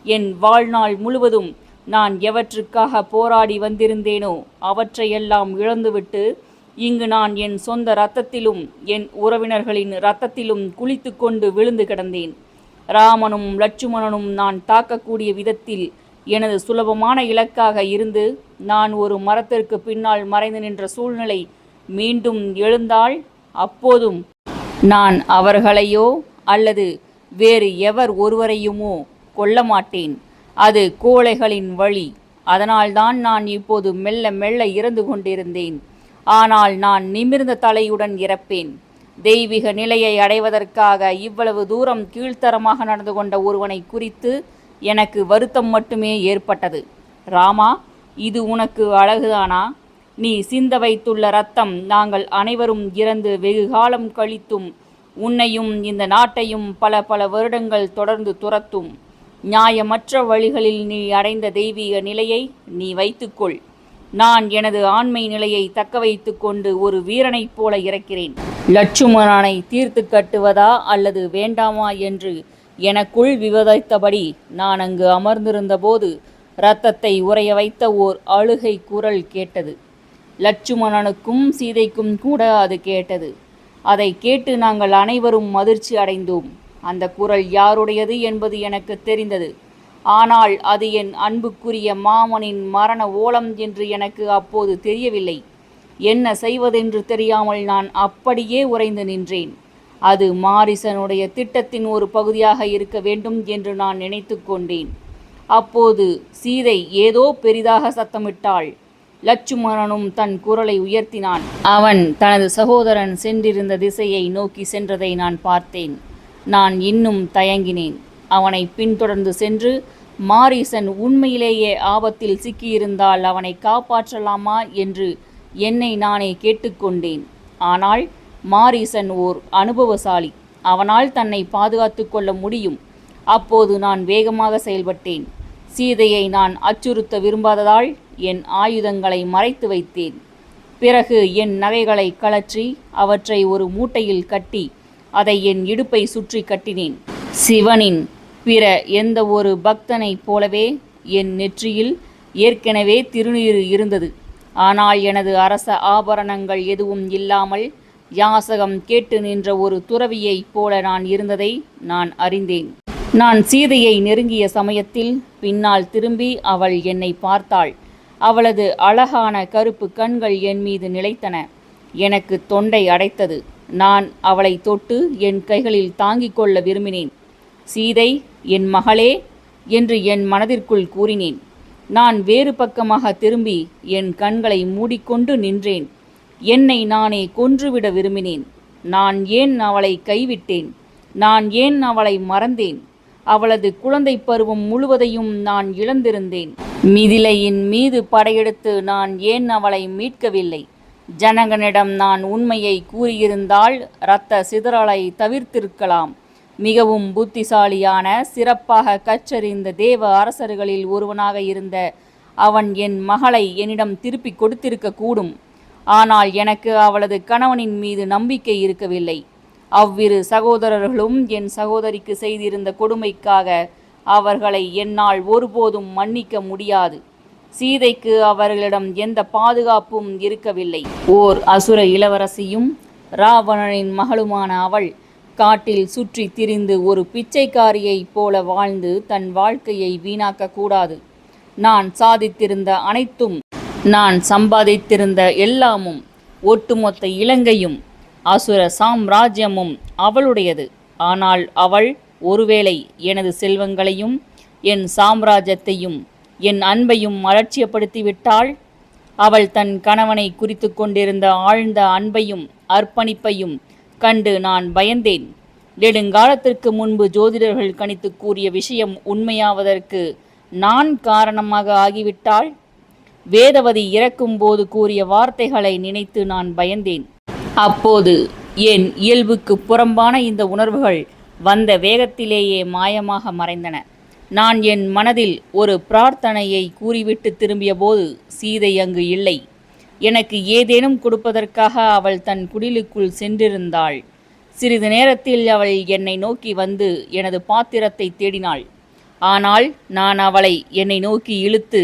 என் வாழ்நாள் முழுவதும் நான் எவற்றுக்காக போராடி வந்திருந்தேனோ அவற்றையெல்லாம் இழந்துவிட்டு இங்கு நான் என் சொந்த இரத்தத்திலும் என் உறவினர்களின் இரத்தத்திலும் குளித்து கொண்டு விழுந்து கிடந்தேன். ராமனும் லட்சுமணனும் நான் தாக்கக்கூடிய விதத்தில் எனது சுலபமான இலக்காக இருந்து நான் ஒரு மரத்திற்கு பின்னால் மறைந்து நின்ற சூழ்நிலை மீண்டும் எழுந்தால் அப்போதும் நான் அவர்களையோ அல்லது வேறு எவர் ஒருவரையுமோ கொல்ல மாட்டேன். அது கோழைகளின் வழி. அதனால்தான் நான் இப்போது மெல்ல மெல்ல இறந்து கொண்டிருந்தேன். ஆனால் நான் நிமிர்ந்த தலையுடன் இறப்பேன். தெய்வீக நிலையை அடைவதற்காக இவ்வளவு தூரம் கீழ்த்தரமாக நடந்து கொண்ட ஒருவனை குறித்து எனக்கு வருத்தம் மட்டுமே ஏற்பட்டது. ராமா, இது உனக்கு அழகுதானா? நீ சிந்த வைத்துள்ள இரத்தம் நாங்கள் அனைவரும் இறந்து வெகு காலம் கழித்தும் உன்னையும் இந்த நாட்டையும் பல பல வருடங்கள் தொடர்ந்து துரத்தும். நியாயமற்ற வழிகளில் நீ அடைந்த தெய்வீக நிலையை நீ வைத்துக்கொள். நான் எனது ஆண்மை நிலையை தக்க வைத்து கொண்டு ஒரு வீரனைப் போல இறக்கிறேன். லட்சுமணனை தீர்த்து கட்டுவதா அல்லது வேண்டாமா என்று எனக்குள் விவாதித்தபடி நான் அங்கு அமர்ந்திருந்தபோது இரத்தத்தை உறைய வைத்த ஓர் அழுகை குரல் கேட்டது. லட்சுமணனுக்கும் சீதைக்கும் கூட அது கேட்டது. அதை கேட்டு நாங்கள் அனைவரும் அதிர்ச்சி அடைந்தோம். அந்த குரல் யாருடையது என்பது எனக்கு தெரிந்தது. ஆனால் அது என் அன்புக்குரிய மாமனின் மரண ஓலம் என்று எனக்கு அப்போது தெரியவில்லை. என்ன செய்வதென்று தெரியாமல் நான் அப்படியே உறைந்து நின்றேன். அது மாரிசனுடைய திட்டத்தின் ஒரு பகுதியாக இருக்க வேண்டும் என்று நான் நினைத்து கொண்டேன். அப்போது சீதை ஏதோ பெரிதாக சத்தமிட்டாள். லட்சுமணனும் தன் குரலை உயர்த்தினான். அவன் தனது சகோதரன் சென்றிருந்த திசையை நோக்கி சென்றதை நான் பார்த்தேன். நான் இன்னும் தயங்கினேன். அவனை பின்தொடர்ந்து சென்று மாரீசன் உண்மையிலேயே ஆபத்தில் சிக்கியிருந்தால் அவனை காப்பாற்றலாமா என்று என்னை நானே கேட்டுக்கொண்டேன். ஆனால் மாரீசன் ஓர் அனுபவசாலி. அவனால் தன்னை பாதுகாத்து கொள்ள முடியும். அப்போது நான் வேகமாக செயல்பட்டேன். சீதையை நான் அச்சுறுத்த விரும்பாததால் என் ஆயுதங்களை மறைத்து வைத்தேன். பிறகு என் நகைகளை கழற்றி அவற்றை ஒரு மூட்டையில் கட்டி அதை என் இடுப்பை சுற்றி கட்டினேன். சிவனின் பிற எந்த ஒரு பக்தனைப் போலவே என் நெற்றியில் ஏற்கனவே திருநீறு இருந்தது. ஆனால் எனது அரச ஆபரணங்கள் எதுவும் இல்லாமல் யாசகம் கேட்டு நின்ற ஒரு துறவியைப் போல நான் இருந்ததை நான் அறிந்தேன். நான் சீதையை நெருங்கிய சமயத்தில் பின்னால் திரும்பி அவள் என்னை பார்த்தாள். அவளது அழகான கருப்பு கண்கள் என் மீது நிலைத்தன. எனக்கு தொண்டை அடைத்தது. நான் அவளை தொட்டு என் கைகளில் தாங்கிக் கொள்ள விரும்பினேன். சீதை, என் மகளே என்று என் மனதிற்குள் கூறினேன். நான் வேறு பக்கமாக திரும்பி என் கண்களை மூடிக்கொண்டு நின்றேன். என்னை நானே கொன்றுவிட விரும்பினேன். நான் ஏன் அவளை கைவிட்டேன்? நான் ஏன் அவளை மறந்தேன்? அவளது குழந்தை பருவம் முழுவதையும் நான் இழந்திருந்தேன். மிதிலையின் மீது படையெடுத்து நான் ஏன் அவளை மீட்கவில்லை? ஜனகனிடம் நான் உண்மையை கூறியிருந்தால் இரத்த சிதறலை தவிர்த்திருக்கலாம். மிகவும் புத்திசாலியான, சிறப்பாக கற்றறிந்த தேவ அரசர்களில் ஒருவனாக இருந்த அவன் என் மகளை என்னிடம் திருப்பி கொடுத்திருக்க கூடும். ஆனால் எனக்கு அவளது கணவனின் மீது நம்பிக்கை இருக்கவில்லை. அவ்விரு சகோதரர்களும் என் சகோதரிக்கு செய்திருந்த கொடுமைக்காக அவர்களை என்னால் ஒருபோதும் மன்னிக்க முடியாது. சீதைக்கு அவர்களிடம் எந்த பாதுகாப்பும் இருக்கவில்லை. ஓர் அசுர இளவரசியும் ராவணனின் மகளுமான அவள் காட்டில் சுற்றி திரிந்து ஒரு பிச்சைக்காரியைப் போல வாழ்ந்து தன் வாழ்க்கையை வீணாக்க கூடாது. நான் சாதித்திருந்த அனைத்தும், நான் சம்பாதித்திருந்த எல்லாமும், ஒட்டுமொத்த இலங்கையும் அசுர சாம்ராஜ்யமும் அவளுடையது. ஆனால் அவள் ஒருவேளை எனது செல்வங்களையும் என் சாம்ராஜ்யத்தையும் என் அன்பையும் அலட்சியப்படுத்திவிட்டாள். அவள் தன் கணவனை குறித்து கொண்டிருந்த ஆழ்ந்த அன்பையும் அர்ப்பணிப்பையும் கண்டு நான் பயந்தேன். நெடுங்காலத்திற்கு முன்பு ஜோதிடர்கள் கணித்து கூறிய விஷயம் உண்மையாவதற்கு நான் காரணமாக ஆகிவிட்டாள். வேதவதி இறக்கும்போது கூறிய வார்த்தைகளை நினைத்து நான் பயந்தேன். அப்போது என் இயல்புக்கு புறம்பான இந்த உணர்வுகள் வந்த வேகத்திலேயே மாயமாக மறைந்தன. நான் என் மனதில் ஒரு பிரார்த்தனையை கூறிவிட்டு திரும்பியபோது சீதை அங்கு இல்லை. எனக்கு ஏதேனும் கொடுப்பதற்காக அவள் தன் குடிலுக்குள் சென்றிருந்தாள். சிறிது நேரத்தில் அவள் என்னை நோக்கி வந்து எனது பாத்திரத்தை தேடினாள். ஆனால் நான் அவளை என்னை நோக்கி இழுத்து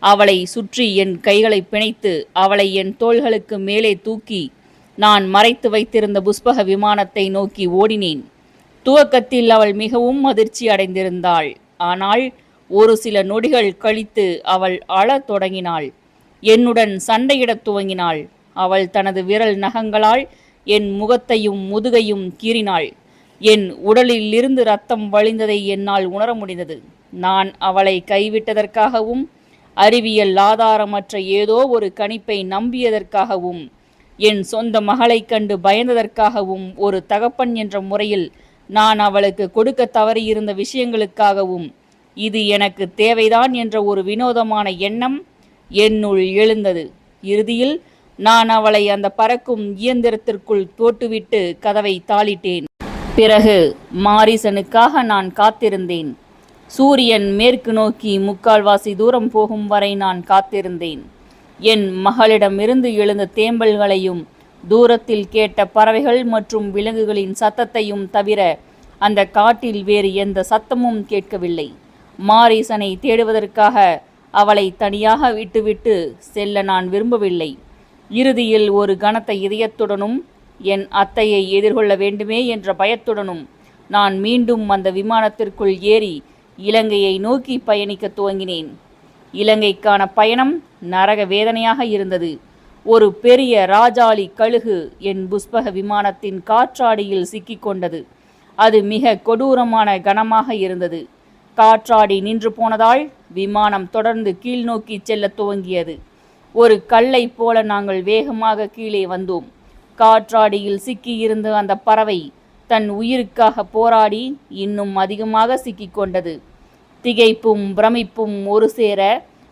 அவளை சுற்றி என் கைகளை பிணைத்து அவளை என் தோள்களுக்கு மேலே தூக்கி நான் மறைத்து வைத்திருந்த புஷ்பக விமானத்தை நோக்கி ஓடினேன். துவக்கத்தில் அவள் மிகவும் அதிர்ச்சி அடைந்திருந்தாள். ஆனால் ஒரு சில நொடிகள் கழித்து அவள் அழத் தொடங்கினாள். என்னுடன் சண்டையிடத் துவங்கினாள். அவள் தனது விரல் நகங்களால் என் முகத்தையும் முதுகையும் கீறினாள். என் உடலில் இருந்து இரத்தம் வழிந்ததை என்னால் உணர முடிந்தது. நான் அவளை கைவிட்டதற்காகவும் அறிவியல் ஆதாரமற்ற ஏதோ ஒரு கணிப்பை நம்பியதற்காகவும் என் சொந்த மகளைக் கண்டு பயந்ததற்காகவும் ஒரு தகப்பன் என்ற முறையில் நான் அவளுக்கு கொடுக்க தவறியிருந்த விஷயங்களுக்காகவும் இது எனக்கு தேவைதான் என்ற ஒரு வினோதமான எண்ணம் என்னுள் எழுந்தது. இறுதியில் நான் அவளை அந்த பறக்கும் இயந்திரத்திற்குள் போட்டுவிட்டு கதவை தாளிட்டேன். பிறகு மாரிசனுக்காக நான் காத்திருந்தேன். சூரியன் மேற்கு நோக்கி முக்கால்வாசி தூரம் போகும் வரை நான் காத்திருந்தேன். என் மகளிடமிருந்து எழுந்த தேம்பல்களையும் தூரத்தில் கேட்ட பறவைகள் மற்றும் விலங்குகளின் சத்தத்தையும் தவிர அந்த காட்டில் வேறு எந்த சத்தமும் கேட்கவில்லை. மாரீசனை தேடுவதற்காக அவளை தனியாக விட்டுவிட்டு செல்ல நான் விரும்பவில்லை. இறுதியில் ஒரு கனத்த இதயத்துடனும் என் அத்தையை எதிர்கொள்ள வேண்டுமே என்ற பயத்துடனும் நான் மீண்டும் அந்த விமானத்திற்குள் ஏறி இலங்கையை நோக்கி பயணிக்க துவங்கினேன். இலங்கைக்கான பயணம் நரக வேதனையாக இருந்தது. ஒரு பெரிய ராஜாளி கழுகு என் புஷ்பக விமானத்தின் காற்றாடியில் சிக்கிக்கொண்டது. அது மிக கொடூரமான கனமாக இருந்தது. காற்றாடி நின்று போனதால் விமானம் தொடர்ந்து கீழ் நோக்கி செல்ல துவங்கியது. ஒரு கல்லை போல நாங்கள் வேகமாக கீழே வந்தோம். காற்றாடியில் சிக்கியிருந்த அந்த பறவை தன் உயிருக்காக போராடி இன்னும் அதிகமாக சிக்கிக்கொண்டது. திகைப்பும் பிரமிப்பும் ஒரு சேர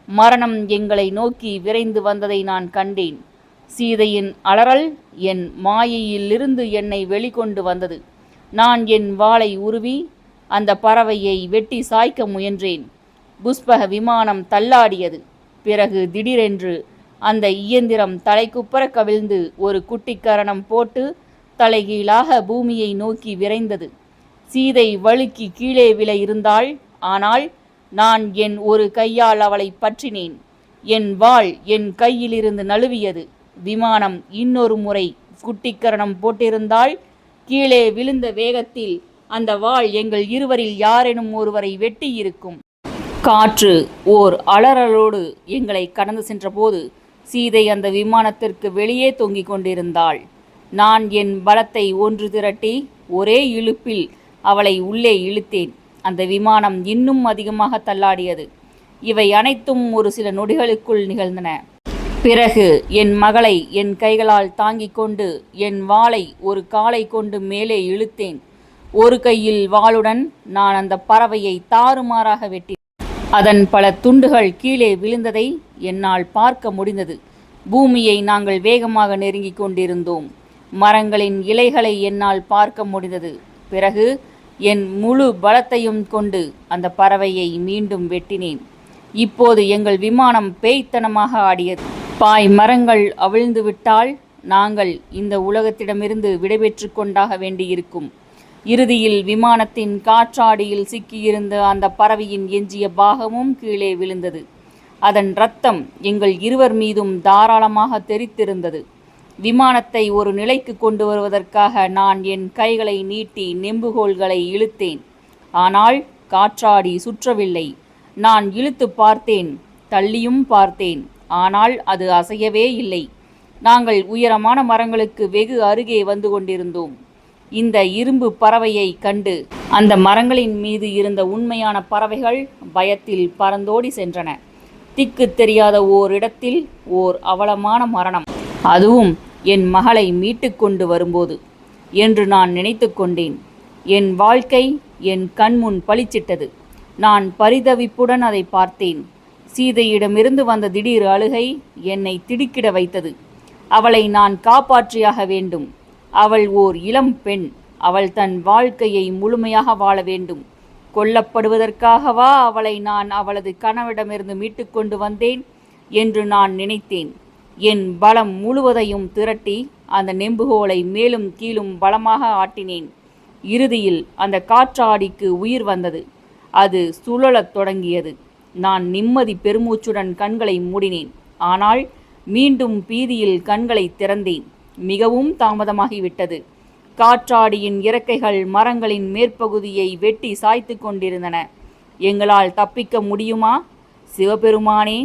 மரணம் எங்களை நோக்கி விரைந்து வந்ததை நான் கண்டேன். சீதையின் அலறல் என் மாயையிலிருந்து என்னை வெளிக்கொண்டு வந்தது. நான் என் வாளை உருவி அந்த பறவையை வெட்டி சாய்க்க முயன்றேன். புஷ்பக விமானம் தள்ளாடியது. பிறகு திடீரென்று அந்த இயந்திரம் தலைக்குப்புற கவிழ்ந்து ஒரு குட்டிக்கரணம் போட்டு தலைகீழாக பூமியை நோக்கி விரைந்தது. சீதை வழுக்கி கீழே விழ இருந்தாள். ஆனால் நான் என் ஒரு கையால் அவளை பற்றினேன். என் வாள் என் கையிலிருந்து நழுவியது. விமானம் இன்னொரு முறை குட்டிக்கரணம் போட்டிருந்தால் கீழே விழுந்த வேகத்தில் அந்த வாள் எங்கள் இருவரில் யாரேனும் ஒருவரை வெட்டி இருக்கும். காற்று ஓர் அலறலோடு எங்களை கடந்து சென்றபோது சீதை அந்த விமானத்திற்கு வெளியே தொங்கிக் கொண்டிருந்தாள். நான் என் பலத்தை ஒன்று திரட்டி ஒரே இழுப்பில் அவளை உள்ளே இழுத்தேன். அந்த விமானம் இன்னும் அதிகமாக தள்ளாடியது. இவை அனைத்தும் ஒரு சில நொடிகளுக்குள் நிகழ்ந்தன. பிறகு என் மகளை என் கைகளால் தாங்கிக் கொண்டு என் வாளை ஒரு காலை கொண்டு மேலே இழுத்தேன். ஒரு கையில் வாளுடன் நான் அந்த பறவையை தாறுமாறாக வெட்டினேன். அதன் பல துண்டுகள் கீழே விழுந்ததை என்னால் பார்க்க முடிந்தது. பூமியை நாங்கள் வேகமாக நெருங்கிக் கொண்டிருந்தோம். மரங்களின் இலைகளை என்னால் பார்க்க முடிந்தது. பிறகு என் முழு பலத்தையும் கொண்டு அந்த பறவையை மீண்டும் வெட்டினேன். இப்போது எங்கள் விமானம் பேய்த்தனமாக ஆடியது. பாய் மரங்கள் அவிழ்ந்து விட்டால் நாங்கள் இந்த உலகத்திடமிருந்து விடைபெற்று கொண்டாக வேண்டியிருக்கும். இறுதியில் விமானத்தின் காற்றாடியில் சிக்கியிருந்த அந்த பறவையின் எஞ்சிய பாகமும் கீழே விழுந்தது. அதன் இரத்தம் எங்கள் இருவர் மீதும் தாராளமாக தெரித்திருந்தது. விமானத்தை ஒரு நிலைக்கு கொண்டு வருவதற்காக நான் என் கைகளை நீட்டி நெம்புகோல்களை இழுத்தேன். ஆனால் காற்றாடி சுற்றவில்லை. நான் இழுத்து பார்த்தேன், தள்ளியும் பார்த்தேன். ஆனால் அது அசையவே இல்லை. நாங்கள் உயரமான மரங்களுக்கு வெகு அருகே வந்து கொண்டிருந்தோம். இந்த இரும்பு பறவையை கண்டு அந்த மரங்களின் மீது இருந்த உண்மையான பறவைகள் பயத்தில் பறந்தோடி சென்றன. திக்கு தெரியாத ஓரிடத்தில் ஓர் அவலமான மரணம், அதுவும் என் மகளை மீட்டு கொண்டு வரும்போது என்று நான் நினைத்து கொண்டேன். என் வாழ்க்கை என் கண்முன் பளிச்சிட்டது. நான் பரிதவிப்புடன் அதை பார்த்தேன். சீதையிடமிருந்து வந்த திடீர் அழுகை என்னை திடுக்கிட வைத்தது. அவளை நான் காப்பாற்றியாக வேண்டும். அவள் ஓர் இளம் பெண். அவள் தன் வாழ்க்கையை முழுமையாக வாழ வேண்டும். கொல்லப்படுவதற்காகவா அவளை நான் அவளது கணவரிடமிருந்து மீட்டுக்கொண்டு வந்தேன் என்று நான் நினைத்தேன். என் பலம் முழுவதையும் திரட்டி அந்த நெம்புகோலை மேலும் கீழும் பலமாக ஆட்டினேன். இறுதியில் அந்த காற்றாடிக்கு உயிர் வந்தது. அது சுழலத் தொடங்கியது. நான் நிம்மதி பெருமூச்சுடன் கண்களை மூடினேன். ஆனால் மீண்டும் பீதியில் கண்களை திறந்தேன். மிகவும் தாமதமாகிவிட்டது. காற்றாடியின் இறக்கைகள் மரங்களின் மேற்பகுதியை வெட்டி சாய்த்து கொண்டிருந்தன. எங்களால் தப்பிக்க முடியுமா சிவபெருமானே?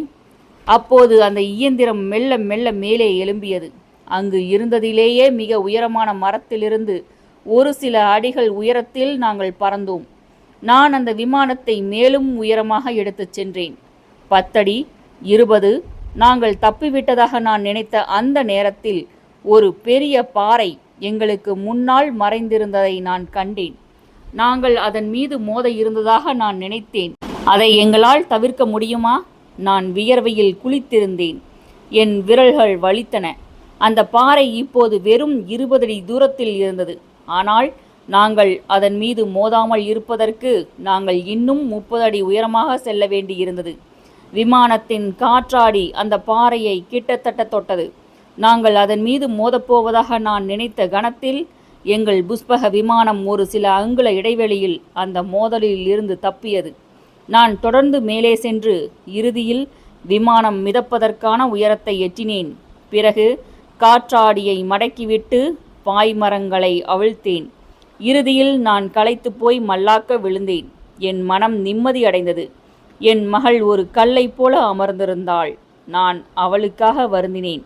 அப்போது அந்த இயந்திரம் மெல்ல மெல்ல மேலே எழும்பியது. அங்கு இருந்ததிலேயே மிக உயரமான மரத்திலிருந்து ஒரு சில அடிகள் உயரத்தில் நாங்கள் பறந்தோம். நான் அந்த விமானத்தை மேலும் உயரமாக எடுத்துச் சென்றேன். 10 அடி, 20. நாங்கள் தப்பிவிட்டதாக நான் நினைத்த அந்த நேரத்தில் ஒரு பெரிய பாறை எங்களுக்கு முன்னால் மறைந்திருந்ததை நான் கண்டேன். நாங்கள் அதன் மீது மோத இருந்ததாக நான் நினைத்தேன். அதை எங்களால் தவிர்க்க முடியுமா? நான் வியர்வையில் குளித்திருந்தேன். என் விரல்கள் வலித்தன. அந்த பாறை இப்போது வெறும் 20 அடி தூரத்தில் இருந்தது. ஆனால் நாங்கள் அதன் மீது மோதாமல் இருப்பதற்கு நாங்கள் இன்னும் 30 அடி உயரமாக செல்ல வேண்டியிருந்தது. விமானத்தின் காற்றாடி அந்த பாறையை கிட்டத்தட்ட தொட்டது. நாங்கள் அதன் மீது மோதப்போவதாக நான் நினைத்த கணத்தில் எங்கள் புஷ்பக விமானம் ஒரு சில அங்குல இடைவெளியில் அந்த மோதலில் இருந்து தப்பியது. நான் தொடர்ந்து மேலே சென்று இறுதியில் விமானம் மிதப்பதற்கான உயரத்தை எட்டினேன். பிறகு காற்றாடியை மடக்கிவிட்டு பாய்மரங்களை அவிழ்த்தேன். இறுதியில் நான் களைத்து போய் மல்லாக்க விழுந்தேன். என் மனம் நிம்மதி அடைந்தது. என் மகள் ஒரு கல்லை போல அமர்ந்திருந்தாள். நான் அவளுக்காக வருந்தினேன்.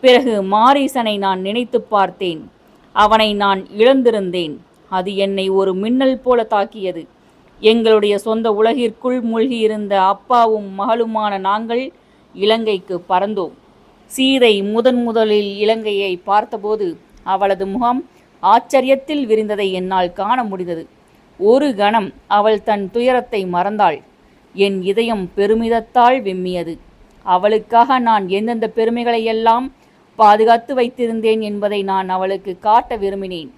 பிறகு மாரீசனை நான் நினைத்து பார்த்தேன். அவனை நான் இழந்திருந்தேன். அது என்னை ஒரு மின்னல் போல தாக்கியது. எங்களுடைய சொந்த உலகிற்குள் மூழ்கியிருந்த அப்பாவும் மகளுமான நாங்கள் இலங்கைக்கு பறந்தோம். சீதை முதலில் இலங்கையை பார்த்தபோது அவளது முகம் ஆச்சரியத்தில் விரிந்ததை என்னால் காண முடிந்தது. ஒரு கணம் அவள் தன் துயரத்தை மறந்தாள். என் இதயம் பெருமிதத்தால் வெம்மியது. அவளுக்காக நான் எந்தெந்த பெருமைகளையெல்லாம் பாதுகாத்து வைத்திருந்தேன் என்பதை நான் அவளுக்கு காட்ட விரும்பினேன்.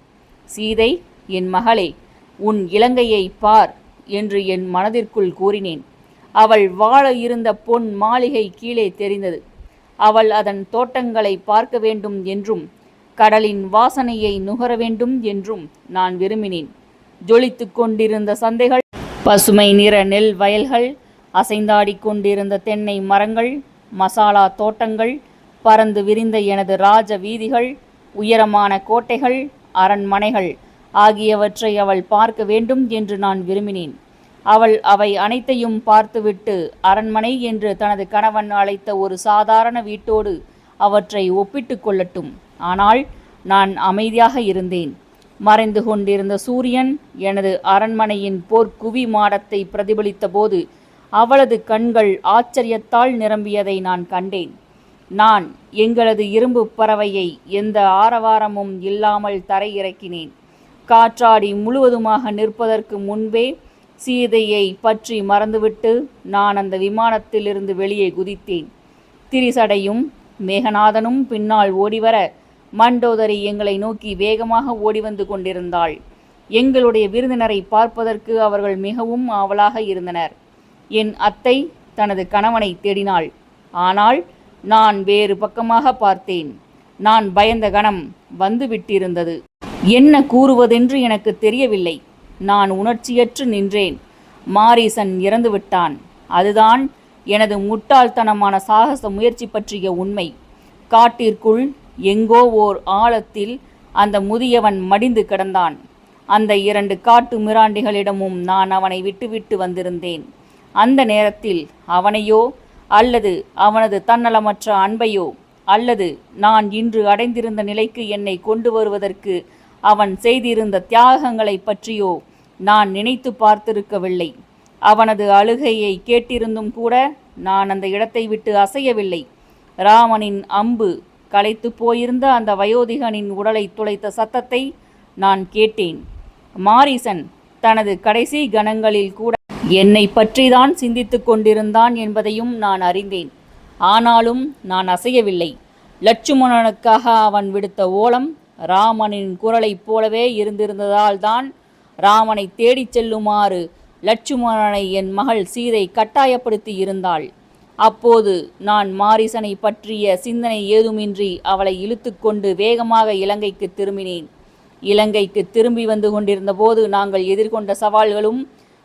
சீதை, என் மகளே, உன் இலங்கையை பார் என்று என் மனதிற்குள் கூறினேன். அவள் வாழ இருந்த பொன் மாளிகை கீழே தெரிந்தது. அவள் அதன் தோட்டங்களை பார்க்க வேண்டும் என்றும் கடலின் வாசனையை நுகர வேண்டும் என்றும் நான் விரும்பினேன். ஜொலித்து கொண்டிருந்த சந்தைகள், பசுமை நிற நெல் வயல்கள், அசைந்தாடி கொண்டிருந்த தென்னை மரங்கள், மசாலா தோட்டங்கள், பறந்து விரிந்த எனது ராஜ வீதிகள், உயரமான கோட்டைகள், அரண்மனைகள் ஆகியவற்றை அவள் பார்க்க வேண்டும் என்று நான் விரும்பினேன். அவள் அவை அனைத்தையும் பார்த்துவிட்டு அரண்மனை என்று தனது கணவன் அழைத்த ஒரு சாதாரண வீட்டோடு அவற்றை ஒப்பிட்டு கொள்ளட்டும். ஆனால் நான் அமைதியாக இருந்தேன். மறைந்து கொண்டிருந்த சூரியன் எனது அரண்மனையின் போர்க்குவி மாடத்தை பிரதிபலித்த போது அவளது கண்கள் ஆச்சரியத்தால் நிரம்பியதை நான் கண்டேன். நான் எங்களது இரும்பு பறவையை எந்த ஆரவாரமும் இல்லாமல் தரையிறக்கினேன். காற்றாடி முழுவதுமாக நிற்பதற்கு முன்பே சீதையை பற்றி மறந்துவிட்டு நான் அந்த விமானத்திலிருந்து வெளியே குதித்தேன். திரிசடையும் மேகநாதனும் பின்னால் ஓடிவர மண்டோதரி எங்களை நோக்கி வேகமாக ஓடிவந்து கொண்டிருந்தாள். எங்களுடைய விருந்தினரை பார்ப்பதற்கு அவர்கள் மிகவும் ஆவலாக இருந்தனர். என் அத்தை தனது கணவனை தேடினாள். ஆனால் நான் வேறு பக்கமாக பார்த்தேன். நான் பயந்த கணம் வந்துவிட்டிருந்தது. என்ன கூறுவதென்று எனக்கு தெரியவில்லை. நான் உணர்ச்சியற்று நின்றேன். மாரீசன் இறந்துவிட்டான். அதுதான் எனது முட்டாள்தனமான சாகச முயற்சி பற்றிய உண்மை. காட்டிற்குள் எங்கோ ஓர் ஆழத்தில் அந்த முதியவன் மடிந்து கிடந்தான். அந்த 2 காட்டு மிராண்டிகளிடமும் நான் அவனை விட்டுவிட்டு வந்திருந்தேன். அந்த நேரத்தில் அவனையோ அல்லது அவனது தன்னலமற்ற அன்பையோ அல்லது நான் இன்று அடைந்திருந்த நிலைக்கு என்னை கொண்டு வருவதற்கு அவன் செய்திருந்த தியாகங்களை பற்றியோ நான் நினைத்து பார்த்திருக்கவில்லை. அவனது அழுகையை கேட்டிருந்தும் கூட நான் அந்த இடத்தை விட்டு அசையவில்லை. ராமனின் அம்பு களைத்து போயிருந்த அந்த வயோதிகனின் உடலை துளைத்த சத்தத்தை நான் கேட்டேன். மாரீசன் தனது கடைசி கணங்களில் கூட என்னை பற்றிதான் சிந்தித்து கொண்டிருந்தான் என்பதையும் நான் அறிந்தேன். ஆனாலும் நான் அசையவில்லை. லட்சுமணனுக்காக அவன் விடுத்த ஓலம் ராமனின் குரலைப் போலவே இருந்திருந்ததால் தான் ராமனை தேடிச் செல்லுமாறு லட்சுமணனை என் மகள் சீதை கட்டாயப்படுத்தி இருந்தாள். அப்போது நான் மாரீசனை பற்றிய சிந்தனை ஏதுமின்றி அவளை இழுத்து கொண்டு வேகமாக இலங்கைக்கு திரும்பினேன். இலங்கைக்கு திரும்பி வந்து கொண்டிருந்த போது நாங்கள் எதிர்கொண்ட சவால்களும்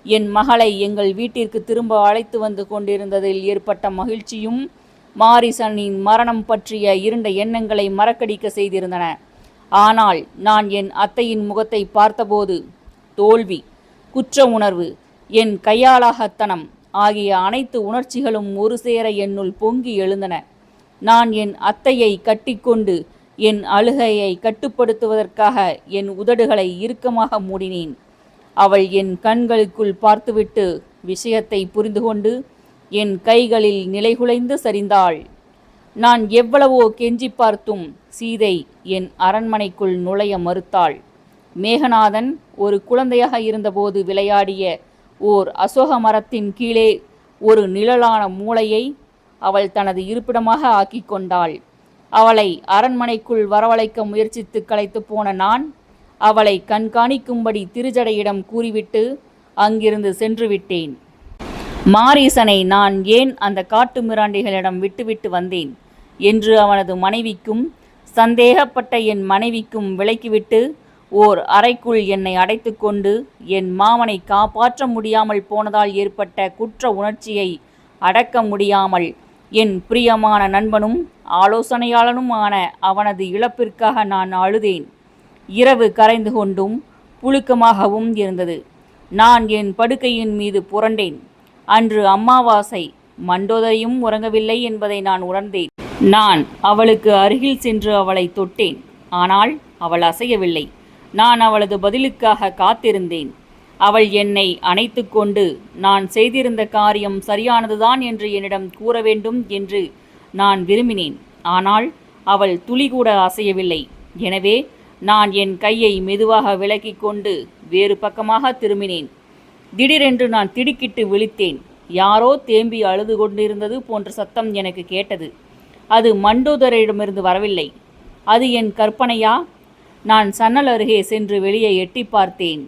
என் மகளை எங்கள் வீட்டிற்கு திரும்ப அழைத்து வந்து கொண்டிருந்ததில் ஏற்பட்ட மகிழ்ச்சியும் மாரீசனின் மரணம் பற்றிய இருண்ட எண்ணங்களை மறக்கடிக்க செய்திருந்தன. ஆனால் நான் என் அத்தையின் முகத்தை பார்த்தபோது தோல்வி, குற்ற உணர்வு, என் கையாளாகத்தனம் ஆகிய அனைத்து உணர்ச்சிகளும் ஒரு சேர என்னுள் பொங்கி எழுந்தன. நான் என் அத்தையை கட்டிக்கொண்டு என் அழுகையை கட்டுப்படுத்துவதற்காக என் உதடுகளை இறுக்கமாக மூடினேன். அவள் என் கண்களுக்குள் பார்த்துவிட்டு விஷயத்தை புரிந்து கொண்டு என் கைகளில் நிலைகுலைந்து சரிந்தாள். நான் எவ்வளவோ கெஞ்சி பார்த்தும் சீதை என் அரண்மனைக்குள் நுழைய மறுத்தாள். மேகநாதன் ஒரு குழந்தையாக இருந்தபோது விளையாடிய ஓர் அசோக மரத்தின் கீழே ஒரு நிழலான மூலையை அவள் தனது இருப்பிடமாக ஆக்கி கொண்டாள். அவளை அரண்மனைக்குள் வரவழைக்க முயற்சித்து களைத்து போன நான் அவளை கண்காணிக்கும்படி திருஜடையிடம் கூறிவிட்டு அங்கிருந்து சென்று விட்டேன். மாரீசனை நான் ஏன் அந்த காட்டு மிராண்டிகளிடம் விட்டுவிட்டு வந்தேன் என்று அவனது மனைவிக்கும் சந்தேகப்பட்ட என் மனைவிக்கும் விலக்கிவிட்டு ஓர் அறைக்குள் என்னை அடைத்து கொண்டு என் மாமனை காப்பாற்ற முடியாமல் போனதால் ஏற்பட்ட குற்ற உணர்ச்சியை அடக்க முடியாமல் என் பிரியமான நண்பனும் ஆலோசனையாளனுமான அவனது இழப்பிற்காக நான் அழுதேன். இரவு கரைந்து கொண்டும் புழுக்கமாகவும் இருந்தது. நான் என் படுக்கையின் மீது புரண்டேன். அன்று அமாவாசை, மண்டோதரியும் உறங்கவில்லை என்பதை நான் உணர்ந்தேன். நான் அவளுக்கு அருகில் சென்று அவளை தொட்டேன். ஆனால் அவள் அசையவில்லை. நான் அவளது பதிலுக்காக காத்திருந்தேன். அவள் என்னை அணைத்து கொண்டு நான் செய்திருந்த காரியம் சரியானதுதான் என்று என்னிடம் கூற வேண்டும் என்று நான் விரும்பினேன். ஆனால் அவள் துளிகூட அசையவில்லை. எனவே நான் என் கையை மெதுவாக விலக்கி கொண்டு வேறு பக்கமாக திரும்பினேன். திடீரென்று நான் திடுக்கிட்டு விழித்தேன். யாரோ தேம்பி அழுது கொண்டிருந்தது போன்ற சத்தம் எனக்கு கேட்டது. அது மண்டோதரிடமிருந்து வரவில்லை. அது என் கற்பனையா? நான் சன்னல் அருகே சென்று வெளியே எட்டி பார்த்தேன்.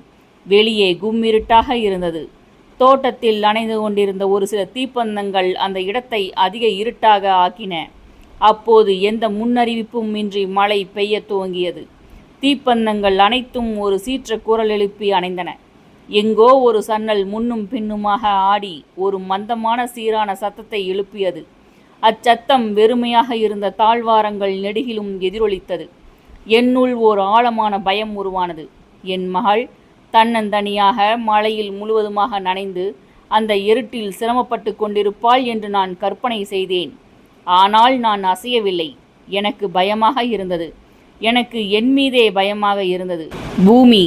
வெளியே கும்மிருட்டாக இருந்தது. தோட்டத்தில் அணைந்து கொண்டிருந்த ஒரு சில தீப்பந்தங்கள் அந்த இடத்தை அதிக இருட்டாக ஆக்கின. அப்போது எந்த முன்னறிவிப்பும் இன்றி மழை பெய்ய துவங்கியது. தீப்பந்தங்கள் அனைத்தும் ஒரு சீற்ற குரல் எழுப்பி அணைந்தன. எங்கோ ஒரு சன்னல் முன்னும் பின்னுமாக ஆடி ஒரு மந்தமான சீரான சத்தத்தை எழுப்பியது. அச்சத்தம் வெறுமையாக இருந்த தாழ்வாரங்கள் நெடுகிலும் எதிரொலித்தது. என்னுள் ஓர் ஆழமான பயம் உருவானது. என் மகள் தன்னந்தனியாக மழையில் முழுவதுமாக நனைந்து அந்த இருட்டில் சிரமப்பட்டு கொண்டிருப்பாள் என்று நான் கற்பனை செய்தேன். ஆனால் நான் அசையவில்லை. எனக்கு பயமாக இருந்தது. எனக்கு என் மீதே பயமாக இருந்தது. பூமி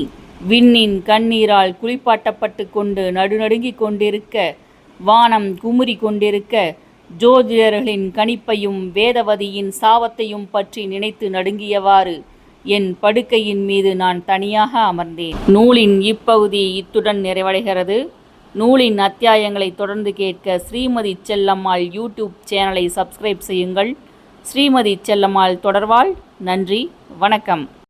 விண்ணின் கண்ணீரால் குளிப்பாட்டப்பட்டு கொண்டு நடுநடுங்கிக் கொண்டிருக்க, வானம் குமுறி கொண்டிருக்க, ஜோதிடர்களின் கணிப்பையும் வேதவதியின் சாபத்தையும் பற்றி நினைத்து நடுங்கியவாறு என் படுக்கையின் மீது நான் தனியாக அமர்ந்தேன். நூலின் இப்பகுதி இத்துடன் நிறைவடைகிறது. நூலின் அத்தியாயங்களை தொடர்ந்து கேட்க ஸ்ரீமதி செல்லம்மாள் யூடியூப் சேனலை சப்ஸ்கிரைப் செய்யுங்கள். ஸ்ரீமதி செல்லம்மாள் தொடர்வாள். நன்றி, வணக்கம்.